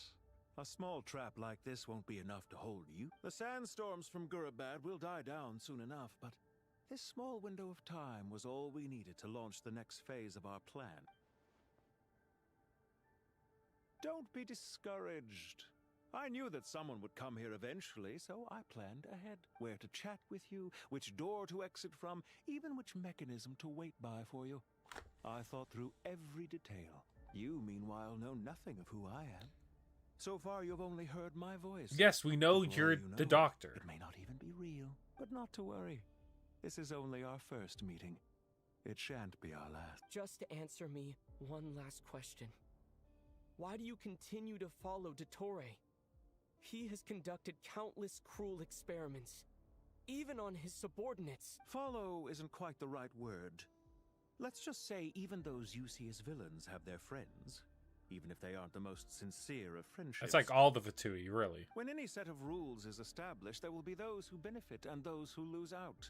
A small trap like this won't be enough to hold you. The sandstorms from Gurabad will die down soon enough, but this small window of time was all we needed to launch the next phase of our plan. Don't be discouraged. I knew that someone would come here eventually, so I planned ahead. Where to chat with you, which door to exit from, even which mechanism to wait by for you. I thought through every detail. You, meanwhile, know nothing of who I am. So far, you've only heard my voice. Yes, we know And for you're all you the know, doctor. It may not even be real, but not to worry. This is only our first meeting. It shan't be our last. Just answer me one last question. Why do you continue to follow Dottore? He has conducted countless cruel experiments, even on his subordinates. Follow isn't quite the right word. Let's just say even those you see as villains have their friends, even if they aren't the most sincere of friendships. That's like all the Fatui, really. When any set of rules is established, there will be those who benefit and those who lose out.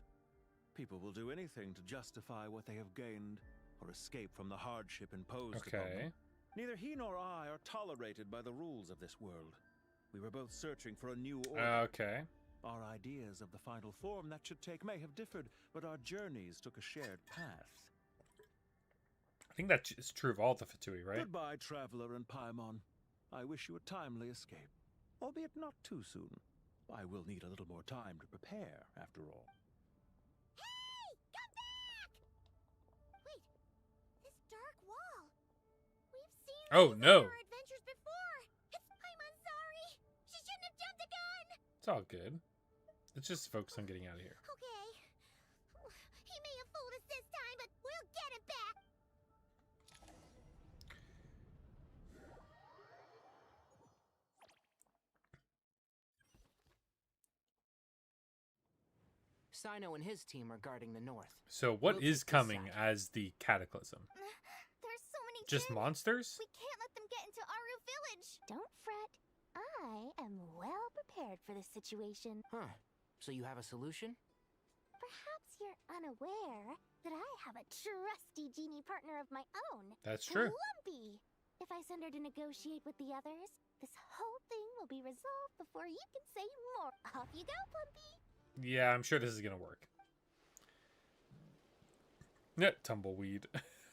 People will do anything to justify what they have gained or escape from the hardship imposed upon Okay. them. Neither he nor I are tolerated by the rules of this world. We were both searching for a new order. Okay. Our ideas of the final form that should take may have differed, but our journeys took a shared path. I think that is true of all the Fatui, right? Goodbye, traveler and Paimon. I wish you a timely escape, albeit not too soon. I will need a little more time to prepare, after all. Hey! Come back! Wait, this dark wall. We've seen Oh, these no. in our adventures before. I'm sorry. She shouldn't have jumped the gun. It's all good. Let's just focus on getting out of here. Okay. He may have fooled us this time, but we'll get him back. Sino and his team are guarding the north. So what We'll is take this coming side. as the Cataclysm? There's so many Just Jinn. monsters? We can't let them get into Aru Village. Don't fret. I am well prepared for this situation. Huh. So you have a solution? Perhaps you're unaware that I have a trusty genie partner of my own. That's true. Lumpy. If I send her to negotiate with the others, this whole thing will be resolved before you can say more. Off you go, Plumpy. Yeah, I'm sure this is gonna work. Yeah, tumbleweed.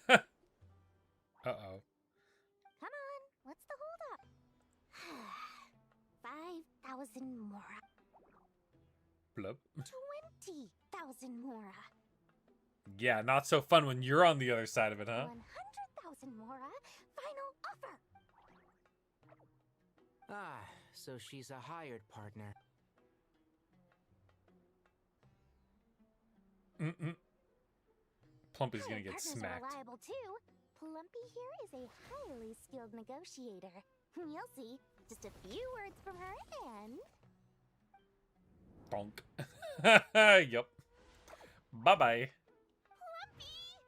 Uh-oh. Come on, what's the holdup? 5,000 mora. Blub. 20,000 mora. Yeah, not so fun when you're on the other side of it, huh? 100,000 mora. Final offer. Ah, so she's a hired partner. Plumpy's gonna Hired get partners smacked. are reliable too. Plumpy here is a highly skilled negotiator. You'll see. Just a few words from her and... Bonk. Yup. Bye-bye. Plumpy!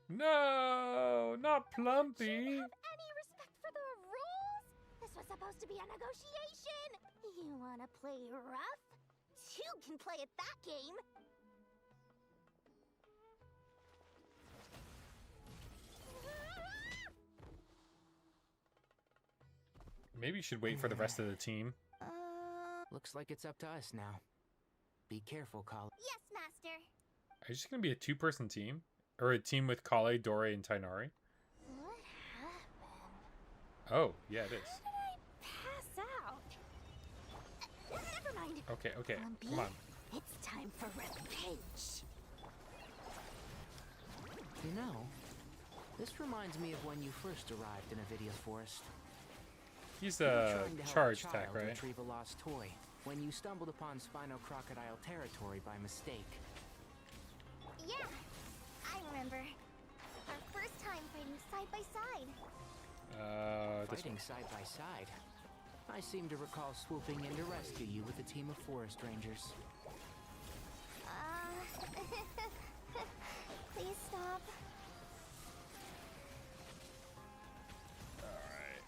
No, not Plumpy. Any respect for the rules? This was supposed to be a negotiation. You wanna play rough? You can play at that game. Maybe you should wait for the rest of the team. Looks like it's up to us now. Be careful, Kale. Yes, Master. Are you just gonna be a two-person team? Or a team with Kale, Dore, and Tainari? What happened? Oh, yeah, it is. Pass out. Never mind. Okay, okay, Plumpy, come on. It's time for revenge. You know, this reminds me of when you first arrived in Avidia Forest. He's You were a trying to help charge a attack, child right? retrieve a lost toy when you stumbled upon Spino Crocodile territory by mistake. Yeah, I remember. Our first time fighting side by side. This Fighting one. side by side. I seem to recall swooping in to rescue you with a team of forest rangers. Please stop. Alright.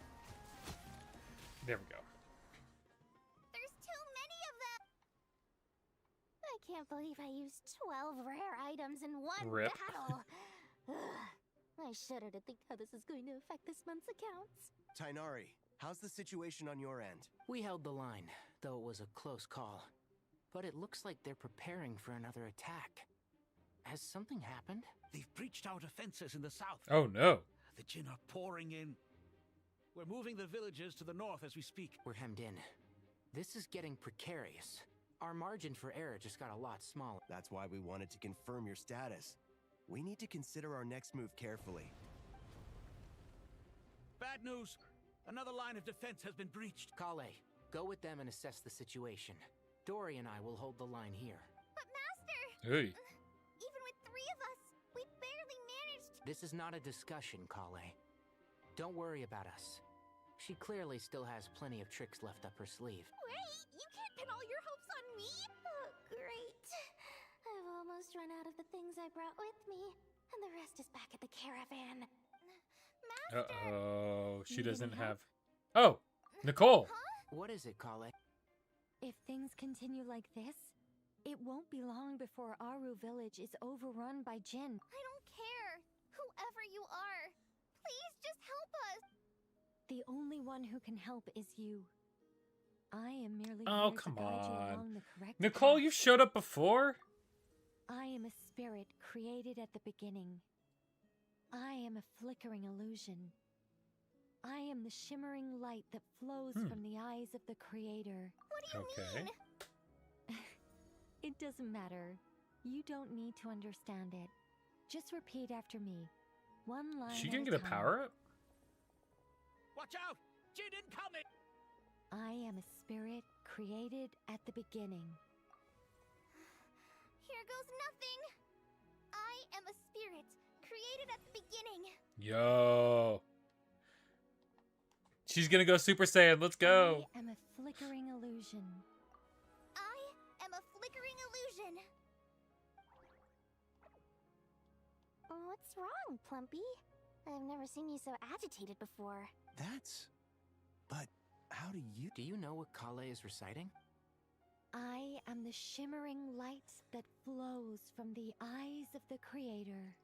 There we go. There's too many of them. I can't believe I used 12 rare items in one Rip. battle. I shudder to think how this is going to affect this month's accounts. Tainari, how's the situation on your end? We held the line, though it was a close call. But it looks like they're preparing for another attack. Has something happened? They've breached our defenses in the south. Oh no. The Jinn are pouring in. We're moving the villagers to the north as we speak. We're hemmed in. This is getting precarious. Our margin for error just got a lot smaller. That's why we wanted to confirm your status. We need to consider our next move carefully. Bad news. Another line of defense has been breached. Kale, go with them and assess the situation. Dory and I will hold the line here. But Master! Hey. Even with 3 of us, we barely managed. This is not a discussion, Kale. Don't worry about us. She clearly still has plenty of tricks left up her sleeve. Wait, you can't pin all your hopes on me. Oh, great. I've almost run out of the things I brought with me, and the rest is back at the caravan. Master! Uh-oh. She Need doesn't any have... Oh! Nicole! What is it, Kale? If things continue like this, it won't be long before Aru village is overrun by Jinn. I don't care. Whoever you are, please just help us. The only one who can help is you. I am merely Oh, here come to guide you on. along the correct Nicole, path. you showed up before? I am a spirit created at the beginning. I am a flickering illusion. I am the shimmering light that flows from the eyes of the Creator. What do you mean? It doesn't matter. You don't need to understand it. Just repeat after me. One line She at can a get a time. power up? Watch out! Jinn incoming! I am a spirit created at the beginning. Here goes nothing. I am a spirit created at the beginning. Yo. She's gonna go Super Saiyan. Let's go. I am a flickering illusion. I am a flickering illusion. What's wrong, Plumpy? I've never seen you so agitated before. But how do you... Do you know what Kale is reciting? I am the shimmering light that flows from the eyes of the Creator.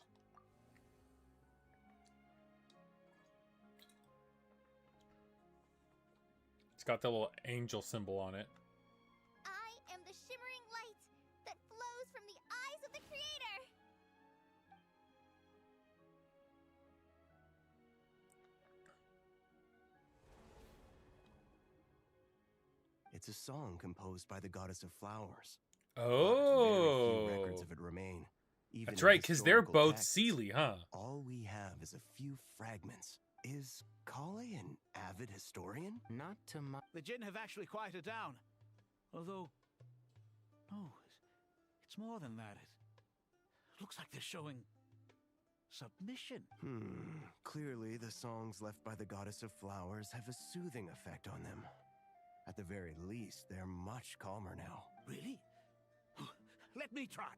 It's got the little angel symbol on it. I am the shimmering light that flows from the eyes of the Creator. It's a song composed by the goddess of flowers. Oh, very few records of it remain. Even that's in right, because they're historical both texts, Seelie, huh? all we have is a few fragments. Is Kale an avid historian? Not to my... The Jinn have actually quieted down. Although, no, it's more than that. It looks like they're showing submission. Clearly, the songs left by the goddess of flowers have a soothing effect on them. At the very least, they're much calmer now. Really? Let me try.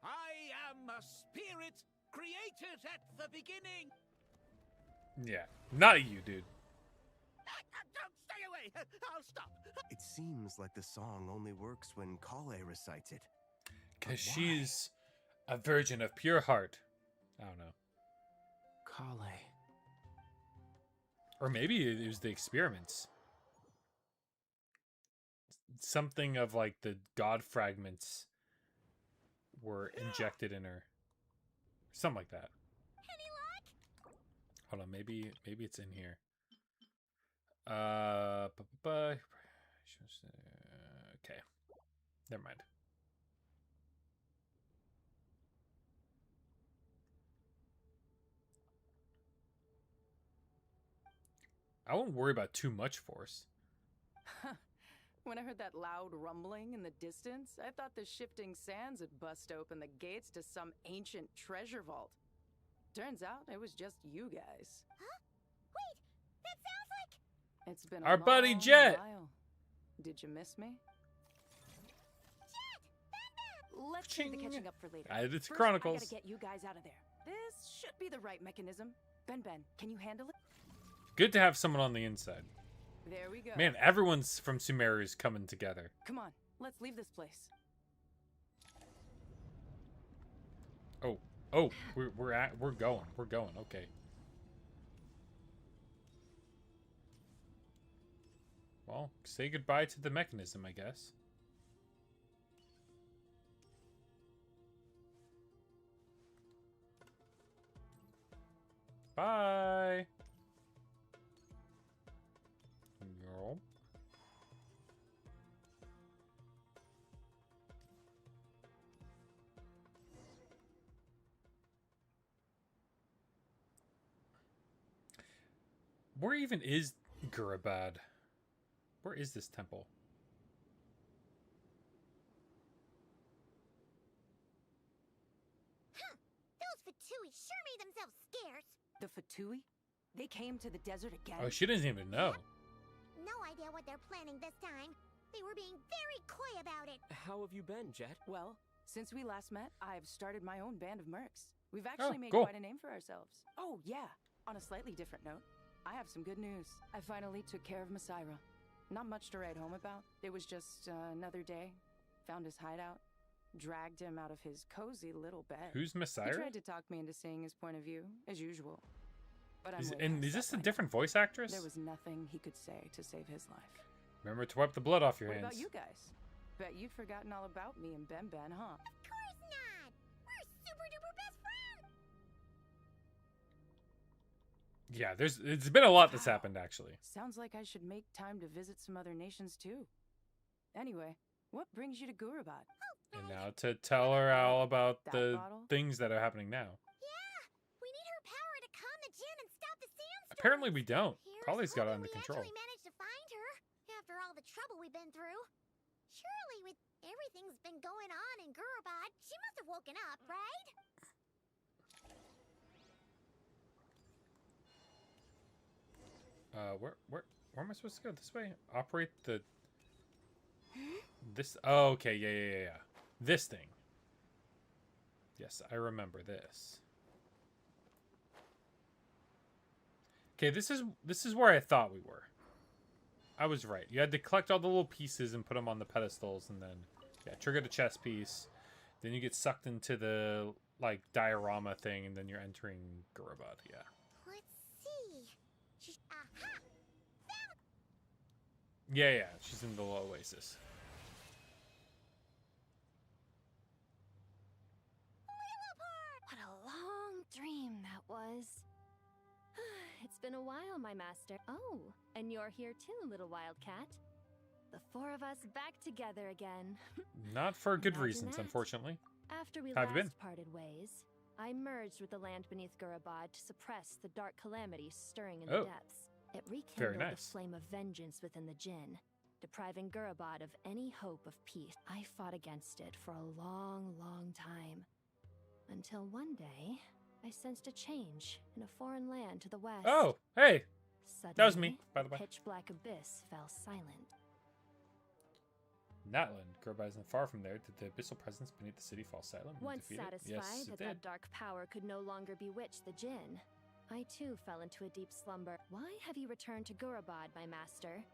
I am a spirit created at the beginning. Yeah, not you, dude. Don't stay away. I'll stop. It seems like the song only works when Kale recites it. Because she's a virgin of pure heart. I don't know. Kale. Or maybe it was the experiments. Something of like the god fragments were injected in her. Something like that. Any luck? Hold on, maybe it's in here. Okay. Never mind. I won't worry about too much force. When I heard that loud rumbling in the distance, I thought the shifting sands had bust open the gates to some ancient treasure vault. Turns out it was just you guys. Huh? Wait, that sounds like... It's been our a buddy long Jet. while. Did you miss me? Jet! Batman! Let's save the catching up for later. It's First, Chronicles. I gotta get you guys out of there. This should be the right mechanism. Ben, can you handle it? Good to have someone on the inside. There we go. Man, everyone's from Sumeru is coming together. Come on, let's leave this place. Oh, we're going. Okay. Well, say goodbye to the mechanism, I guess. Bye. No. Where even is Gurabad? Where is this temple? Those Fatui sure made themselves scarce. The Fatui? They came to the desert again? Oh, she doesn't even know. No idea what they're planning this time. They were being very coy about it. How have you been, Jet? Well, since we last met, I've started my own band of mercs. We've actually made cool. quite a name for ourselves. Oh, yeah. On a slightly different note, I have some good news. I finally took care of Masira. Not much to write home about. It was just another day. Found his hideout. Dragged him out of his cozy little bed. Who's Masira? He tried to talk me into seeing his point of view, as usual. But I'm Is this a different voice actress? There was nothing he could say to save his life. Remember to wipe the blood off your What hands. about you guys? Bet you've forgotten all about me and Ben, huh? Of course not! We're super duper best friends! Yeah, it's been a lot that's happened actually. Sounds like I should make time to visit some other nations too. Anyway, what brings you to Gurabad? And now to tell her all about That the bottle? things that are happening now. Yeah! We need her power to calm the Jinn and stop the sandstorm! Apparently we don't. Here's Kale's got it hoping under we control. actually managed to find her, after all the trouble we've been through. Surely with everything's been going on in Gurabad, she must have woken up, right? Where am I supposed to go? This way? Operate the... This... Oh, okay, yeah. This thing. Yes, I remember this. Okay, this is where I thought we were. I was right. You had to collect all the little pieces and put them on the pedestals, and then, yeah, trigger the chess piece. Then you get sucked into the, like, diorama thing, and then you're entering Gurabad, yeah. Let's see. Aha! Yeah, yeah, she's in the oasis. What a long dream that was. It's been a while, my master. Oh, and you're here too, little wildcat. The four of us back together again. Not for good Imagine reasons, that. unfortunately. After we How have you been? last parted ways, I merged with the land beneath Gurabad to suppress the dark calamity stirring in the depths. It rekindled the flame of vengeance within the Jinn, depriving Gurabad of any hope of peace. I fought against it for a long, long time. Until one day, I sensed a change in a foreign land to the west. Oh, hey! Suddenly, That was me, by the way. pitch-black abyss fell silent. Natland, Gurabad isn't far from there. Did the abyssal presence beneath the city fall silent when Once defeated? satisfied Yes, it that did. dark power could no longer bewitch the Jinn, I too fell into a deep slumber. Why have you returned to Gurabad, my master?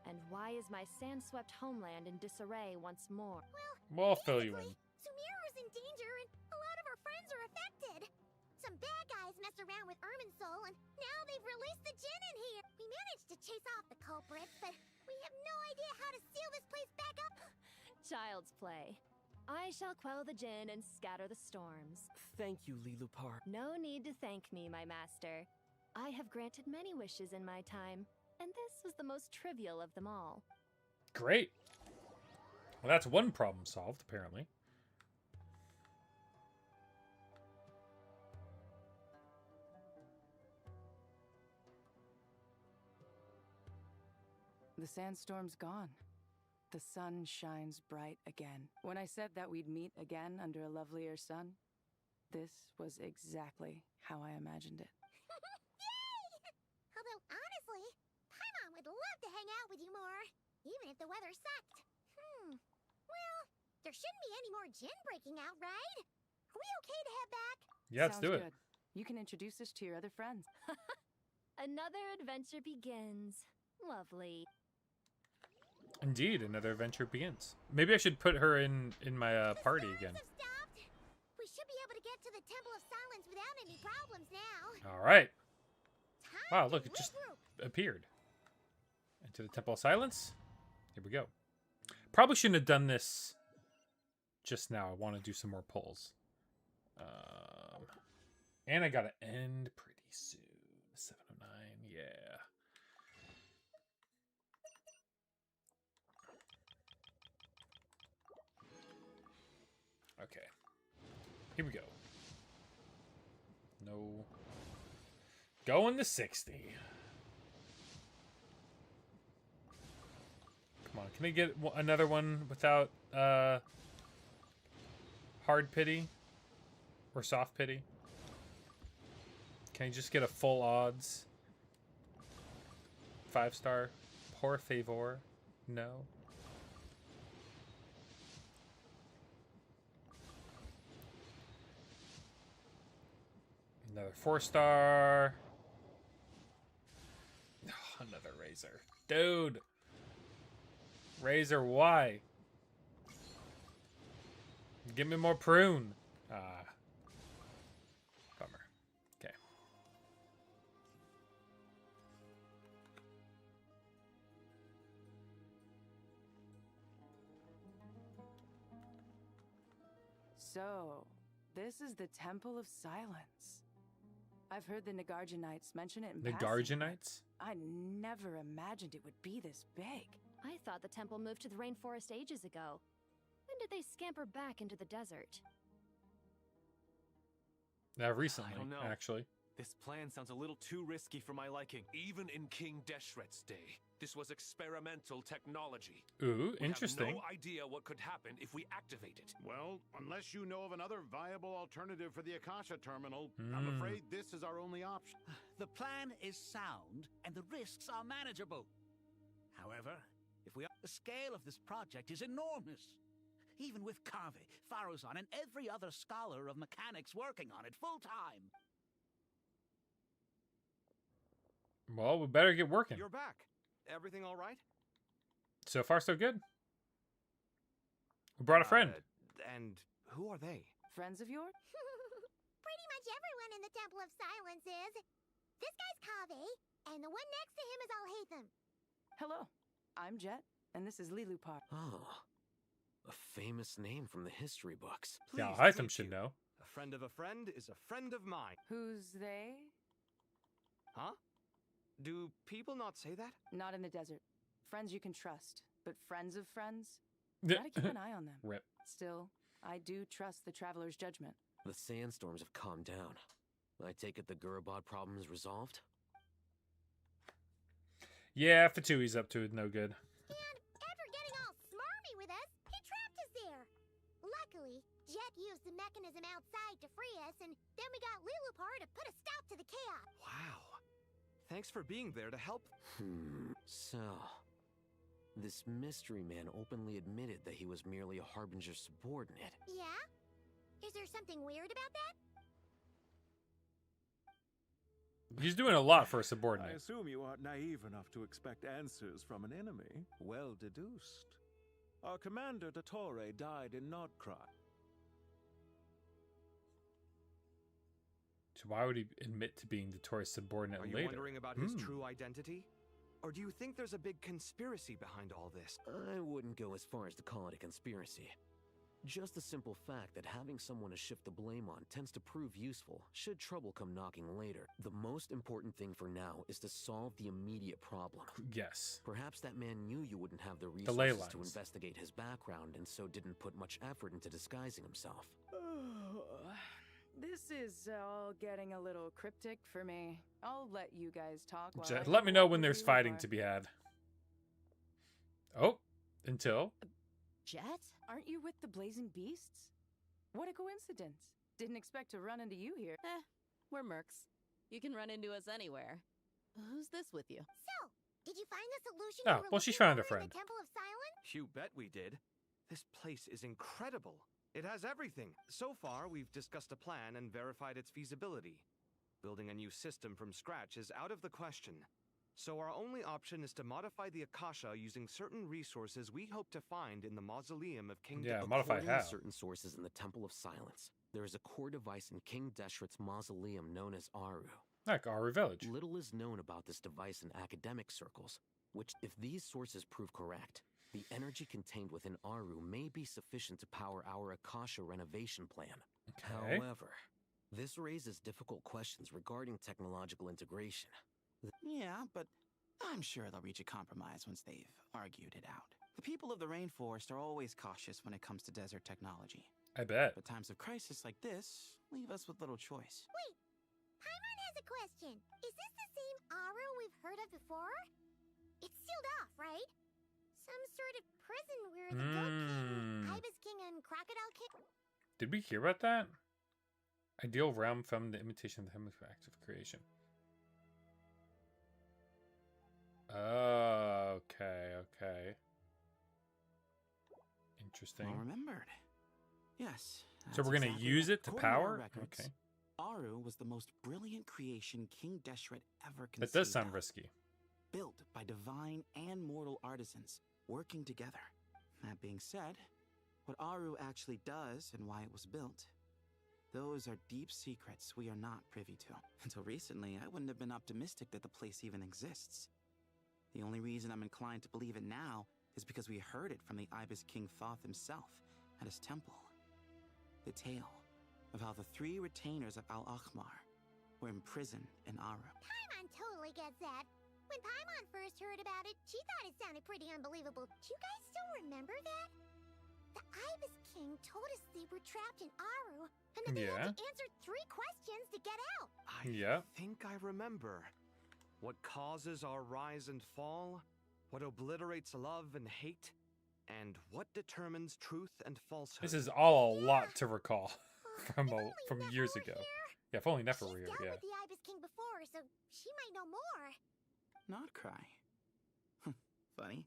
And why is my sand-swept homeland in disarray once more? We'll fill you in. Sumeru's in danger and a lot of our friends are affected. Some bad guys messed around with Irminsul and now they've released the Jinn in here. We managed to chase off the culprits, but we have no idea how to seal this place back up. Child's play. I shall quell the Jinn and scatter the storms. Thank you, Lilupar. No need to thank me, my master. I have granted many wishes in my time, and this was the most trivial of them all. Great. Well, that's one problem solved, apparently. The sandstorm's gone. The sun shines bright again. When I said that we'd meet again under a lovelier sun, this was exactly how I imagined it. Yay! Although, honestly, Paimon would love to hang out with you more, even if the weather sucked. Well, there shouldn't be any more Jinn breaking out, right? Are we okay to head back? Yeah, let's do it. Good. You can introduce us to your other friends. Another adventure begins. Lovely. Indeed, another adventure begins. Maybe I should put her in my party again. We should be able to get to the Temple of Silence without any problems now. All right. Wow, look, it just appeared. Into the Temple of Silence. Here we go. Probably shouldn't have done this just now. I want to do some more pulls. And I got to end pretty soon. 7:09, yeah. Okay. Here we go. No. Going to 60. Come on, can I get another one without hard pity? Or soft pity? Can I just get a full odds? 5-star? Por favor? No. Another 4-star. Oh, another Razor. Dude. Razor, why? Give me more prune. Bummer. Okay. So, this is the Temple of Silence. I've heard the Nagarjanites mention it in passing. Nagarjanites? I never imagined it would be this big. I thought the temple moved to the rainforest ages ago. When did they scamper back into the desert? Recently, I don't know. actually. This plan sounds a little too risky for my liking. Even in King Deshret's day, this was experimental technology. Ooh, We interesting. have no idea what could happen if we activate it. Well, unless you know of another viable alternative for the Akasha terminal, I'm afraid this is our only option. The plan is sound, and the risks are manageable. However, the scale of this project is enormous. Even with Kave, Faruzan, and every other scholar of mechanics working on it full-time. Well, we better get working. You're back. Everything all right? So far, so good. We brought a friend. And who are they? Friends of yours? Pretty much everyone in the Temple of Silence is. This guy's Kave, and the one next to him is Alhaitham. Hello. I'm Jet, and this is Lilupar. Oh, a famous name from the history books. Yeah, Pleased to Hytham meet should you. know. A friend of a friend is a friend of mine. Who's they? Huh? Do people not say that? Not in the desert. Friends you can trust, but friends of friends? Yeah. Gotta keep an eye on them. Rip. Still, I do trust the traveler's judgment. The sandstorms have calmed down. I take it the Gurubad problem is resolved? Yeah, Fatui's up to it, no good. And after getting all smarmy with us, he trapped us there. Luckily, Jet used the mechanism outside to free us, and then we got Lilupar to put a stop to the chaos. Wow. Thanks for being there to help. So, this mystery man openly admitted that he was merely a Harbinger subordinate. Yeah? Is there something weird about that? He's doing a lot for a I subordinate. assume you aren't naive enough to expect answers from an enemy. Well deduced. Our commander, Dottore, died in Nordkrai. So why would he admit to being Dottore's subordinate Are you later? wondering about his true identity? Or do you think there's a big conspiracy behind all this? I wouldn't go as far as to call it a conspiracy. Just the simple fact that having someone to shift the blame on tends to prove useful, should trouble come knocking later. The most important thing for now is to solve the immediate problem. Yes. Perhaps that man knew you wouldn't have the The ley resources to lines. investigate his background and so didn't put much effort into disguising himself. This is all getting a little cryptic for me. I'll let you guys talk while I Let me know when with there's Lilupar. fighting to be had. Oh, until. Jet? Aren't you with the Blazing Beasts? What a coincidence. Didn't expect to run into you here. We're mercs. You can run into us anywhere. Who's this with you? So, did you find the solution Oh, you were well, she's looking found her for in friend. the Temple of Silence? You bet we did. This place is incredible. It has everything. So far, we've discussed a plan and verified its feasibility. Building a new system from scratch is out of the question. So our only option is to modify the Akasha using certain resources we hope to find in the mausoleum of King Yeah, modify According how? to certain sources in the Temple of Silence, there is a core device in King Deshret's mausoleum known as Aru. Like Aru Village. Little is known about this device in academic circles, which, if these sources prove correct, the energy contained within Aru may be sufficient to power our Akasha renovation plan. Okay. However, this raises difficult questions regarding technological integration. Yeah, but I'm sure they'll reach a compromise once they've argued it out. The people of the rainforest are always cautious when it comes to desert technology. I bet. But times of crisis like this leave us with little choice. Wait, Paimon has a question. Is this the same Aru we've heard of before? It's sealed off, right? Some sort of prison where the Goat King, Ibis King, and Crocodile King... Did we hear about that? Ideal realm from the imitation of the heavenly active creation. Oh, okay. Interesting. Well remembered. Yes. So we're that's gonna exactly use right. it to According our power? records, Okay. Aru was the most brilliant creation King Deshret ever conceived. That does sound of. risky. Built by divine and mortal artisans working together. That being said, what Aru actually does and why it was built, those are deep secrets we are not privy to. Until recently, I wouldn't have been optimistic that the place even exists. The only reason I'm inclined to believe it now is because we heard it from the Ibis King Thoth himself at his temple. The tale of how the 3 retainers of Al-Akhmar were imprisoned in Aru. Paimon totally gets that. When Paimon first heard about it, she thought it sounded pretty unbelievable. Do you guys still remember that? The Ibis King told us they were trapped in Aru, and that they had to answer 3 questions to get out. I think I remember. What causes our rise and fall? What obliterates love and hate? And what determines truth and falsehood? This is all a lot to recall from years ago. Yeah, if only Nefer were here. Dealt Yeah. with the Ibis King before, so she might know more. Not cry. Funny.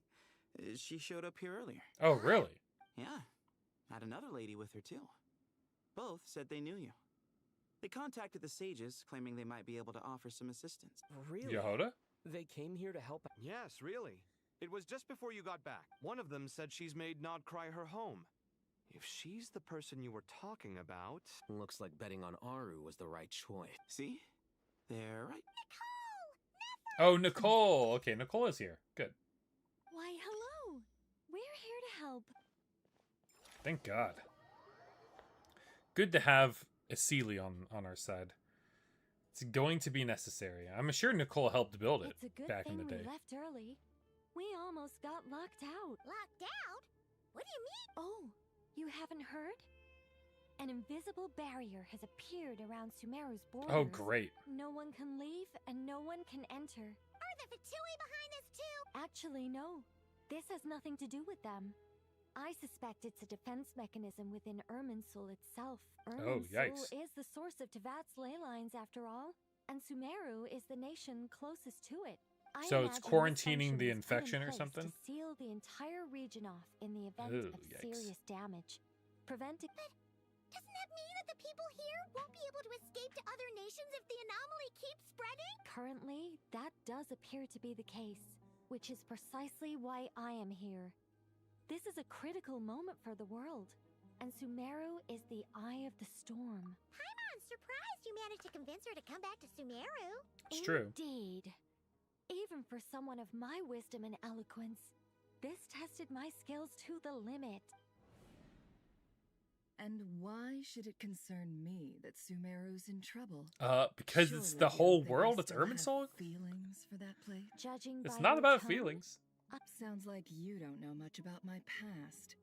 She showed up here earlier. Oh, really? Yeah. Had another lady with her too. Both said they knew you. They contacted the sages, claiming they might be able to offer some assistance. Really? Yehoda? They came here to help. Yes, really. It was just before you got back. One of them said she's made Nodcry her home. If she's the person you were talking about... Looks like betting on Aru was the right choice. See? They're right. Oh, Nicole. Okay, Nicole is here. Good. Why, Thank God. Good to have a Sealy on our side. It's going to be necessary. I'm sure Nicole helped build it It's a good back thing in the day. we left early. We almost got locked out. Locked out? What do you mean? Oh, you haven't heard? An invisible barrier has appeared around Sumeru's borders. Oh, great. No one can leave and no one can enter. Are the Fatui behind this too? Actually, no. This has nothing to do with them. I suspect it's a defense mechanism within Irminsul itself. yikes. Irminsul is the source of Tevat's ley lines, after all, and Sumeru is the nation closest to it. So it's imagine this quarantining function the was put in infection or place something? to seal the entire region off in the event Ooh, of yikes. serious damage, preventing. Doesn't that mean that the people here won't be able to escape to other nations if the anomaly keeps spreading? Currently, that does appear to be the case, which is precisely why I am here. This is a critical moment for the world, and Sumeru is the eye of the storm. I'm surprised you managed to convince her to come back to Sumeru. It's true. Indeed. Even for someone of my wisdom and eloquence, this tested my skills to the limit. And why should it concern me that Sumeru's in trouble? Because it's Surely the you whole don't think I world. It's still have Irminsul. Feelings for that place? Judging It's by not your about tone, feelings. Sounds like you don't know much about my past.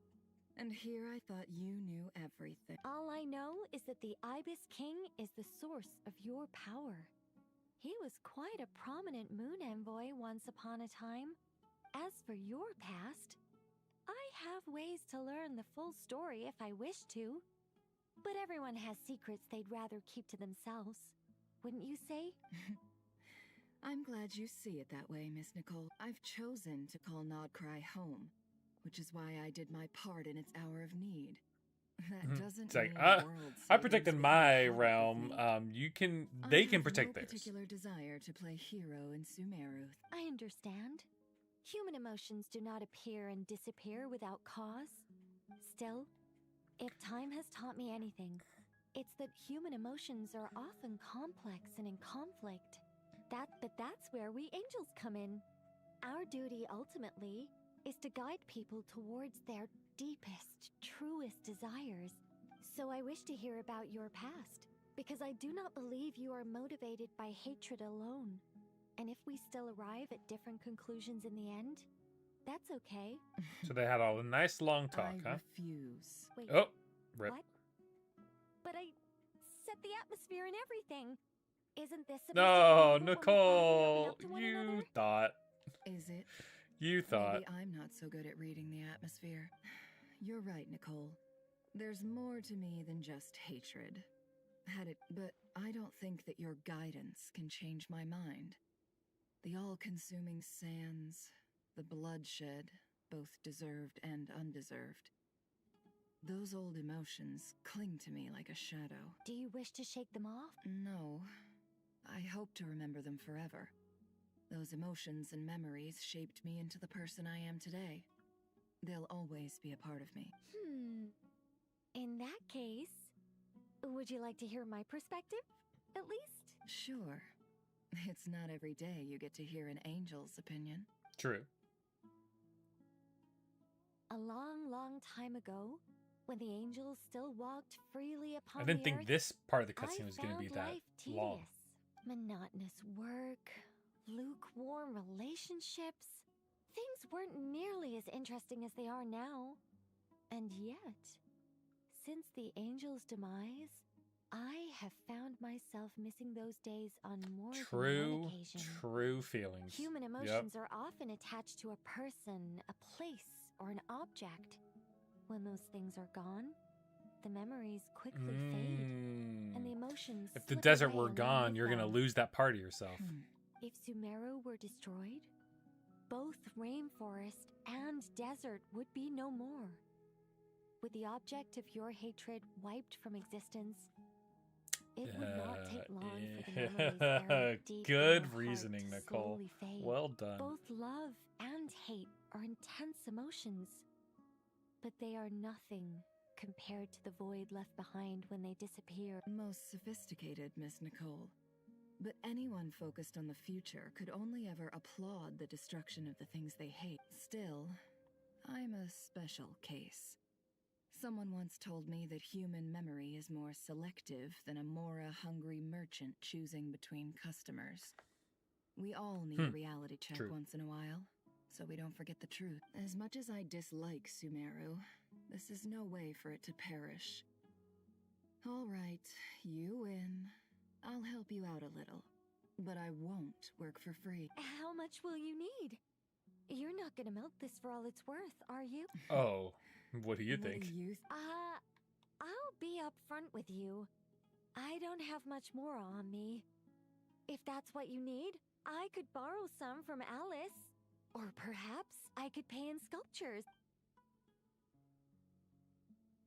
And here I thought you knew everything. All I know is that the Ibis King is the source of your power. He was quite a prominent moon envoy once upon a time. As for your past, I have ways to learn the full story if I wish to. But everyone has secrets they'd rather keep to themselves. Wouldn't you say? I'm glad you see it that way, Miss Nicole. I've chosen to call Nodcry home, which is why I did my part in its hour of need. That doesn't It's like, mean the world I savings protected become my hard with realm. me. They I can have protect no theirs. particular desire to play hero in Sumeru. I understand. Human emotions do not appear and disappear without cause. Still, if time has taught me anything, it's that human emotions are often complex and in conflict. But that's where we angels come in. Our duty ultimately is to guide people towards their deepest, truest desires. So I wish to hear about your past, because I do not believe you are motivated by hatred alone. And if we still arrive at different conclusions in the end, that's okay. So they had all a nice long talk, I huh? refuse. Wait, Oh, rip. what? But I set the atmosphere and everything. Isn't this supposed No, to be Nicole, to one you another? thought. Is it? You thought. Maybe I'm not so good at reading the atmosphere. You're right, Nicole. There's more to me than just hatred. But I don't think that your guidance can change my mind. The all-consuming sands, the bloodshed, both deserved and undeserved. Those old emotions cling to me like a shadow. Do you wish to shake them off? No. I hope to remember them forever. Those emotions and memories shaped me into the person I am today. They'll always be a part of me. In that case, would you like to hear my perspective, at least? Sure. It's not every day you get to hear an angel's opinion. True. A long, long time ago, when the angels still walked freely upon I didn't the think earth, this part of the I cutscene was going to be found that life tedious. long. Monotonous work, lukewarm relationships. Things weren't nearly as interesting as they are now. And yet, since the angel's demise, I have found myself missing those days on more than one occasion. True feelings. Human emotions are often attached to a person, a place, or an object. When those things are gone, the memories quickly fade, and the emotions If the slip desert away were along gone, with you're going to them. lose that part of yourself. If Sumeru were destroyed, both rainforest and desert would be no more. With the object of your hatred wiped from existence, it would not take long for the memories buried deep in Good your heart reasoning, to Nicole. slowly fade. Well done. Both love and hate are intense emotions, but they are nothing compared to the void left behind when they disappear. Most sophisticated, Miss Nicole. But anyone focused on the future could only ever applaud the destruction of the things they hate. Still, I'm a special case. Someone once told me that human memory is more selective than a Mora-hungry merchant choosing between customers. We all need a reality check True. once in a while, so we don't forget the truth. As much as I dislike Sumeru, this is no way for it to perish. All right, you win. I'll help you out a little, but I won't work for free. How much will you need? You're not gonna milk this for all it's worth, are you? Oh, what do you think? I'll be upfront with you. I don't have much more on me. If that's what you need, I could borrow some from Alice. Or perhaps I could pay in sculptures.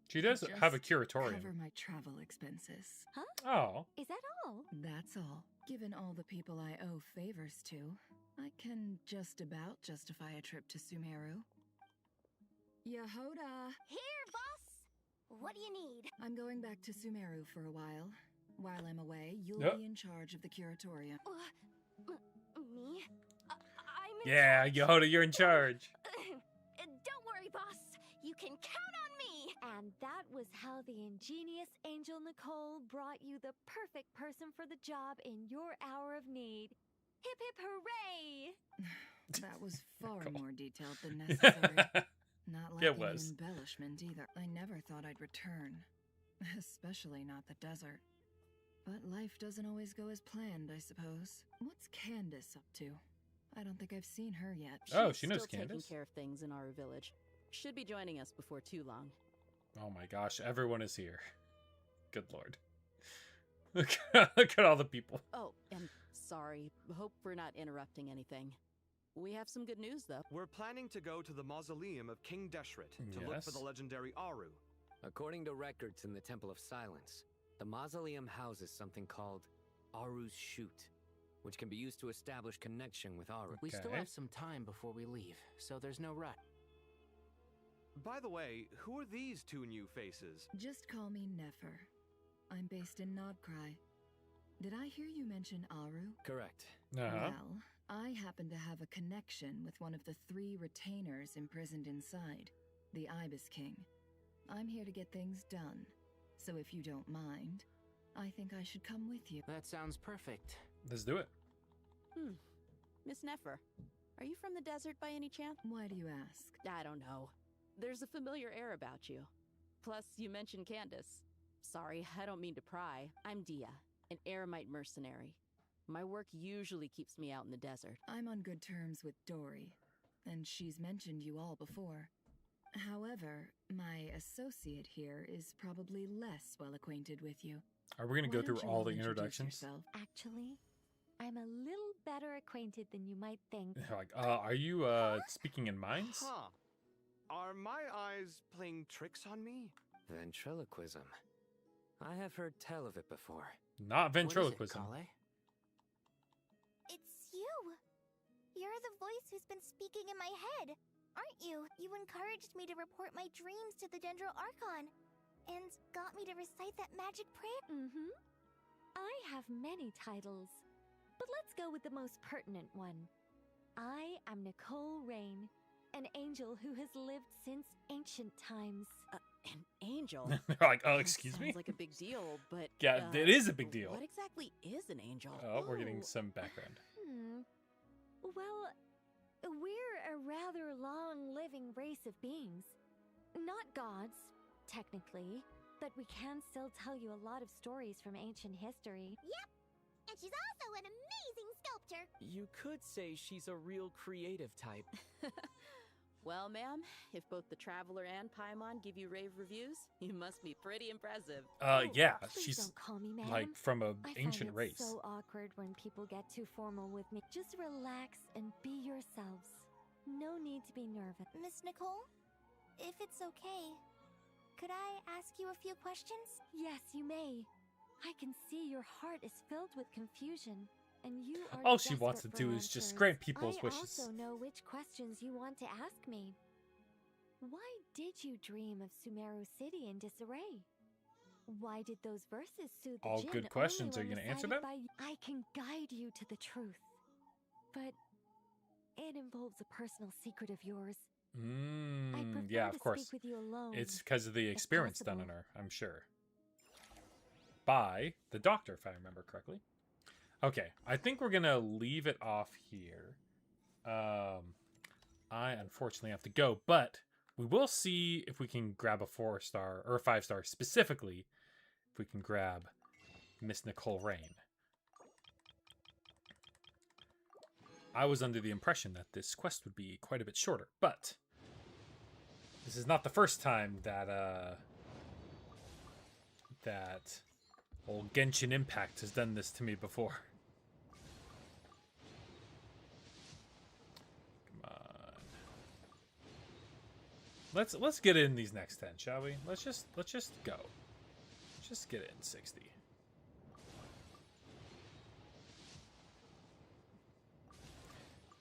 She does have a Just curatorium. Cover my travel expenses. Huh? Oh. Is that all? That's all. Given all the people I owe favors to, I can just about justify a trip to Sumeru. Yehoda! Here, boss! What do you need? I'm going back to Sumeru for a while. While I'm away, you'll Yep. be in charge of the curatorium. Me? Yeah, Yehoda, you're in charge. Don't worry, boss. You can count on me! And that was how the ingenious Angel Nicole brought you the perfect person for the job in your hour of need. Hip hip hooray! That was far more detailed than necessary. Not like It was. an embellishment either. I never thought I'd return. Especially not the desert. But life doesn't always go as planned, I suppose. What's Candace up to? I don't think I've seen her yet. Oh, she knows Still taking Candace. care of things in our village. Should be joining us before too long. Oh my gosh, everyone is here. Good lord. Look at all the people. Oh, and sorry. Hope we're not interrupting anything. We have some good news, though. We're planning to go to the mausoleum of King Deshret to look for Yes. the legendary Aru. According to records in the Temple of Silence, the mausoleum houses something called Aru's Shoot, which can be used to establish connection with Aru. We still have some time before we leave, so there's no rush. By the way, who are these two new faces? Just call me Nefer. I'm based in Nodcry. Did I hear you mention Aru? Correct. Uh-huh. Well, I happen to have a connection with one of the 3 retainers imprisoned inside, the Ibis King. I'm here to get things done, so if you don't mind, I think I should come with you. That sounds perfect. Let's do it. Miss Nefer, are you from the desert by any chance? Why do you ask? I don't know. There's a familiar air about you. Plus, you mentioned Candace. Sorry, I don't mean to pry. I'm Dia, an Eremite mercenary. My work usually keeps me out in the desert. I'm on good terms with Dory, and she's mentioned you all before. However, my associate here is probably less well acquainted with you. Are we going to Why go don't through you all all the introduce introductions? yourself? Actually, I'm a little better acquainted than you might think. Like, are you speaking in minds? Huh. Are my eyes playing tricks on me? Ventriloquism. I have heard tell of it before. Not ventriloquism. It's you! You're the voice who's been speaking in my head, aren't you? You encouraged me to report my dreams to the Dendro Archon, and got me to recite that magic prayer. Mm-hmm. I have many titles, but let's go with the most pertinent one. I am Nicole Rain, an angel who has lived since ancient times. An angel? They're like, oh, excuse me? Sounds like a big deal, but... Yeah, it is a big deal. What exactly is an angel? Oh, we're getting some background. Well, we're a rather long-living race of beings. Not gods, technically, but we can still tell you a lot of stories from ancient history. Yep! And she's also an amazing sculptor! You could say she's a real creative type. Well, ma'am, if both the Traveler and Paimon give you rave reviews, you must be pretty impressive. Yeah, Please she's don't call me ma'am. like from a I ancient find race. it so awkward when people get too formal with me. Just relax and be yourselves. No need to be nervous. Miss Nicole, if it's okay, could I ask you a few questions? Yes, you may. I can see your heart is filled with confusion, and you are All she wants to desperate do for is just answers. grant people's I wishes. also know which questions you want to ask me. Why did you dream of Sumeru City in disarray? Why did those verses soothe the All djinn good questions. Are only you when gonna answer recited them? by I can guide you to the truth, but it involves a personal secret of yours. Yeah, of course. Speak with you alone, It's because of the experiments done on her, I'm sure. By the doctor, if I remember correctly. Okay, I think we're gonna leave it off here. I unfortunately have to go, but we will see if we can grab a 4-star or a 5-star, specifically if we can grab Miss Nicole Rain. I was under the impression that this quest would be quite a bit shorter, but this is not the first time that that old Genshin Impact has done this to me before. Come on. Let's get in these next 10, shall we? Let's just go. Let's just get in 60.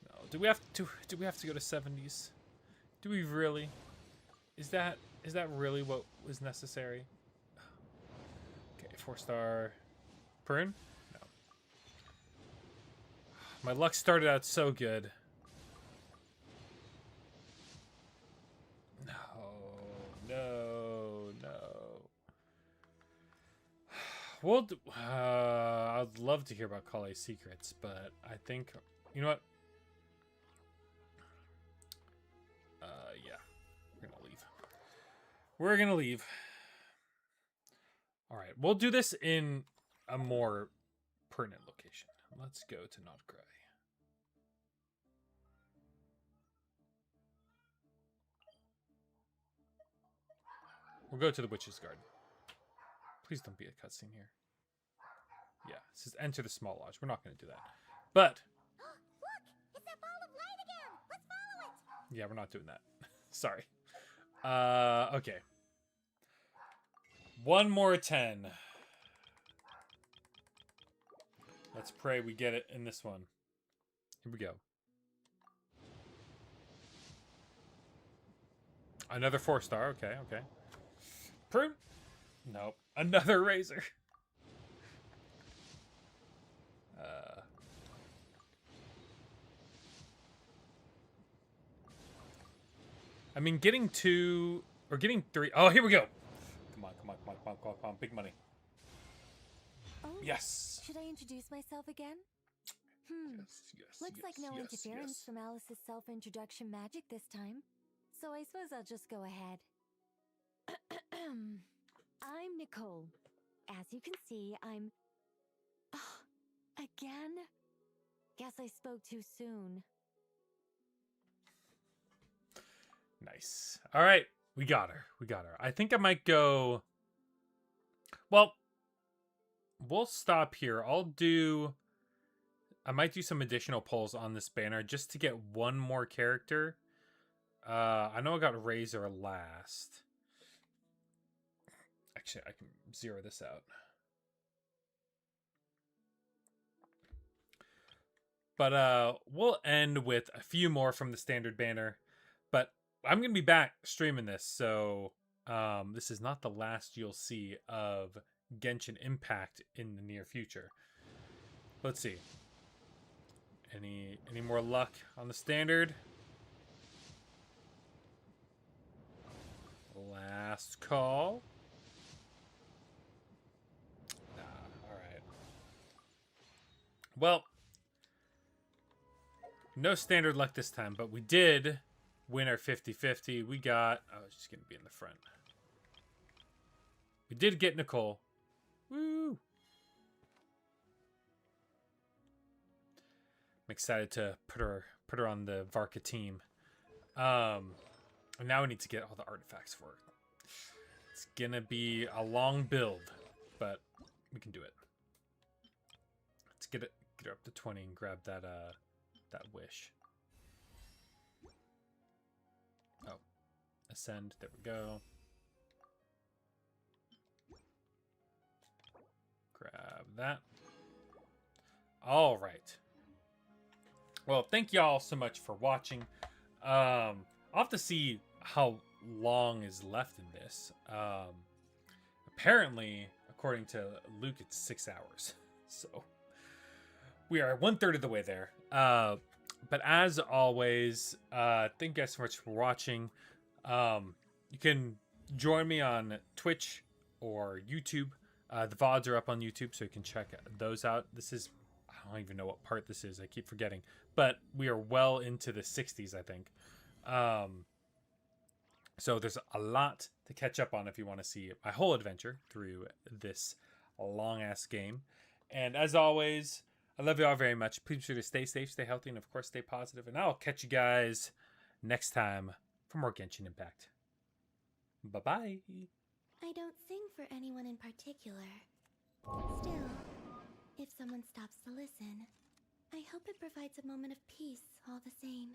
No, do we have to go to 70s? Do we really? Is that really what was necessary? Okay, 4-star prune? No. My luck started out so good. No. Well, I'd love to hear about Kale's secrets, but I think, you know what? Yeah, we're gonna leave. All right, we'll do this in a more pertinent location. Let's go to Notgray. We'll go to the Witch's Garden. Please don't be a cutscene here. Yeah, it says enter the small lodge. We're not going to do that. But Look! It's that ball of light again! Let's follow it! yeah, we're not doing that. Sorry. Okay. One more 10. Let's pray we get it in this one. Here we go. Another 4-star. Okay. Prune? Nope. Another razor. I mean, getting 2 or getting 3. Oh, here we go. Come on. Big money. Oh, yes. Should I introduce myself again? Looks like no interference from Alice's self-introduction magic this time. So I suppose I'll just go ahead. I'm Nicole. As you can see, I'm... again? Guess I spoke too soon. Nice. All right. We got her. I think I might go... Well, we'll stop here. I might do some additional polls on this banner just to get one more character. I know I got Razor last. Actually, I can zero this out. But we'll end with a few more from the standard banner. But I'm going to be back streaming this, so this is not the last you'll see of Genshin Impact in the near future. Let's see. Any more luck on the standard? Last call. All right. Well, no standard luck this time, but we did win our 50-50. We got... Oh, she's going to be in the front. We did get Nicole. Woo! I'm excited to put her on the Varka team. And now we need to get all the artifacts for her. It's gonna be a long build, but we can do it. Let's get her up to 20 and grab that wish. Oh, ascend. There we go. Grab that. All right. Well, thank y'all so much for watching. I'll have to see how long is left in this. Apparently, according to Luke, it's 6 hours. So we are 1/3 of the way there. But as always, thank you guys so much for watching. You can join me on Twitch or YouTube. The VODs are up on YouTube, so you can check those out. This is, I don't even know what part this is. I keep forgetting. But we are well into the 60s, I think. So there's a lot to catch up on if you want to see my whole adventure through this long-ass game. And as always, I love you all very much. Please be sure to stay safe, stay healthy, and of course, stay positive. And I'll catch you guys next time for more Genshin Impact. Bye-bye. I don't sing for anyone in particular. Still, if someone stops to listen, I hope it provides a moment of peace all the same.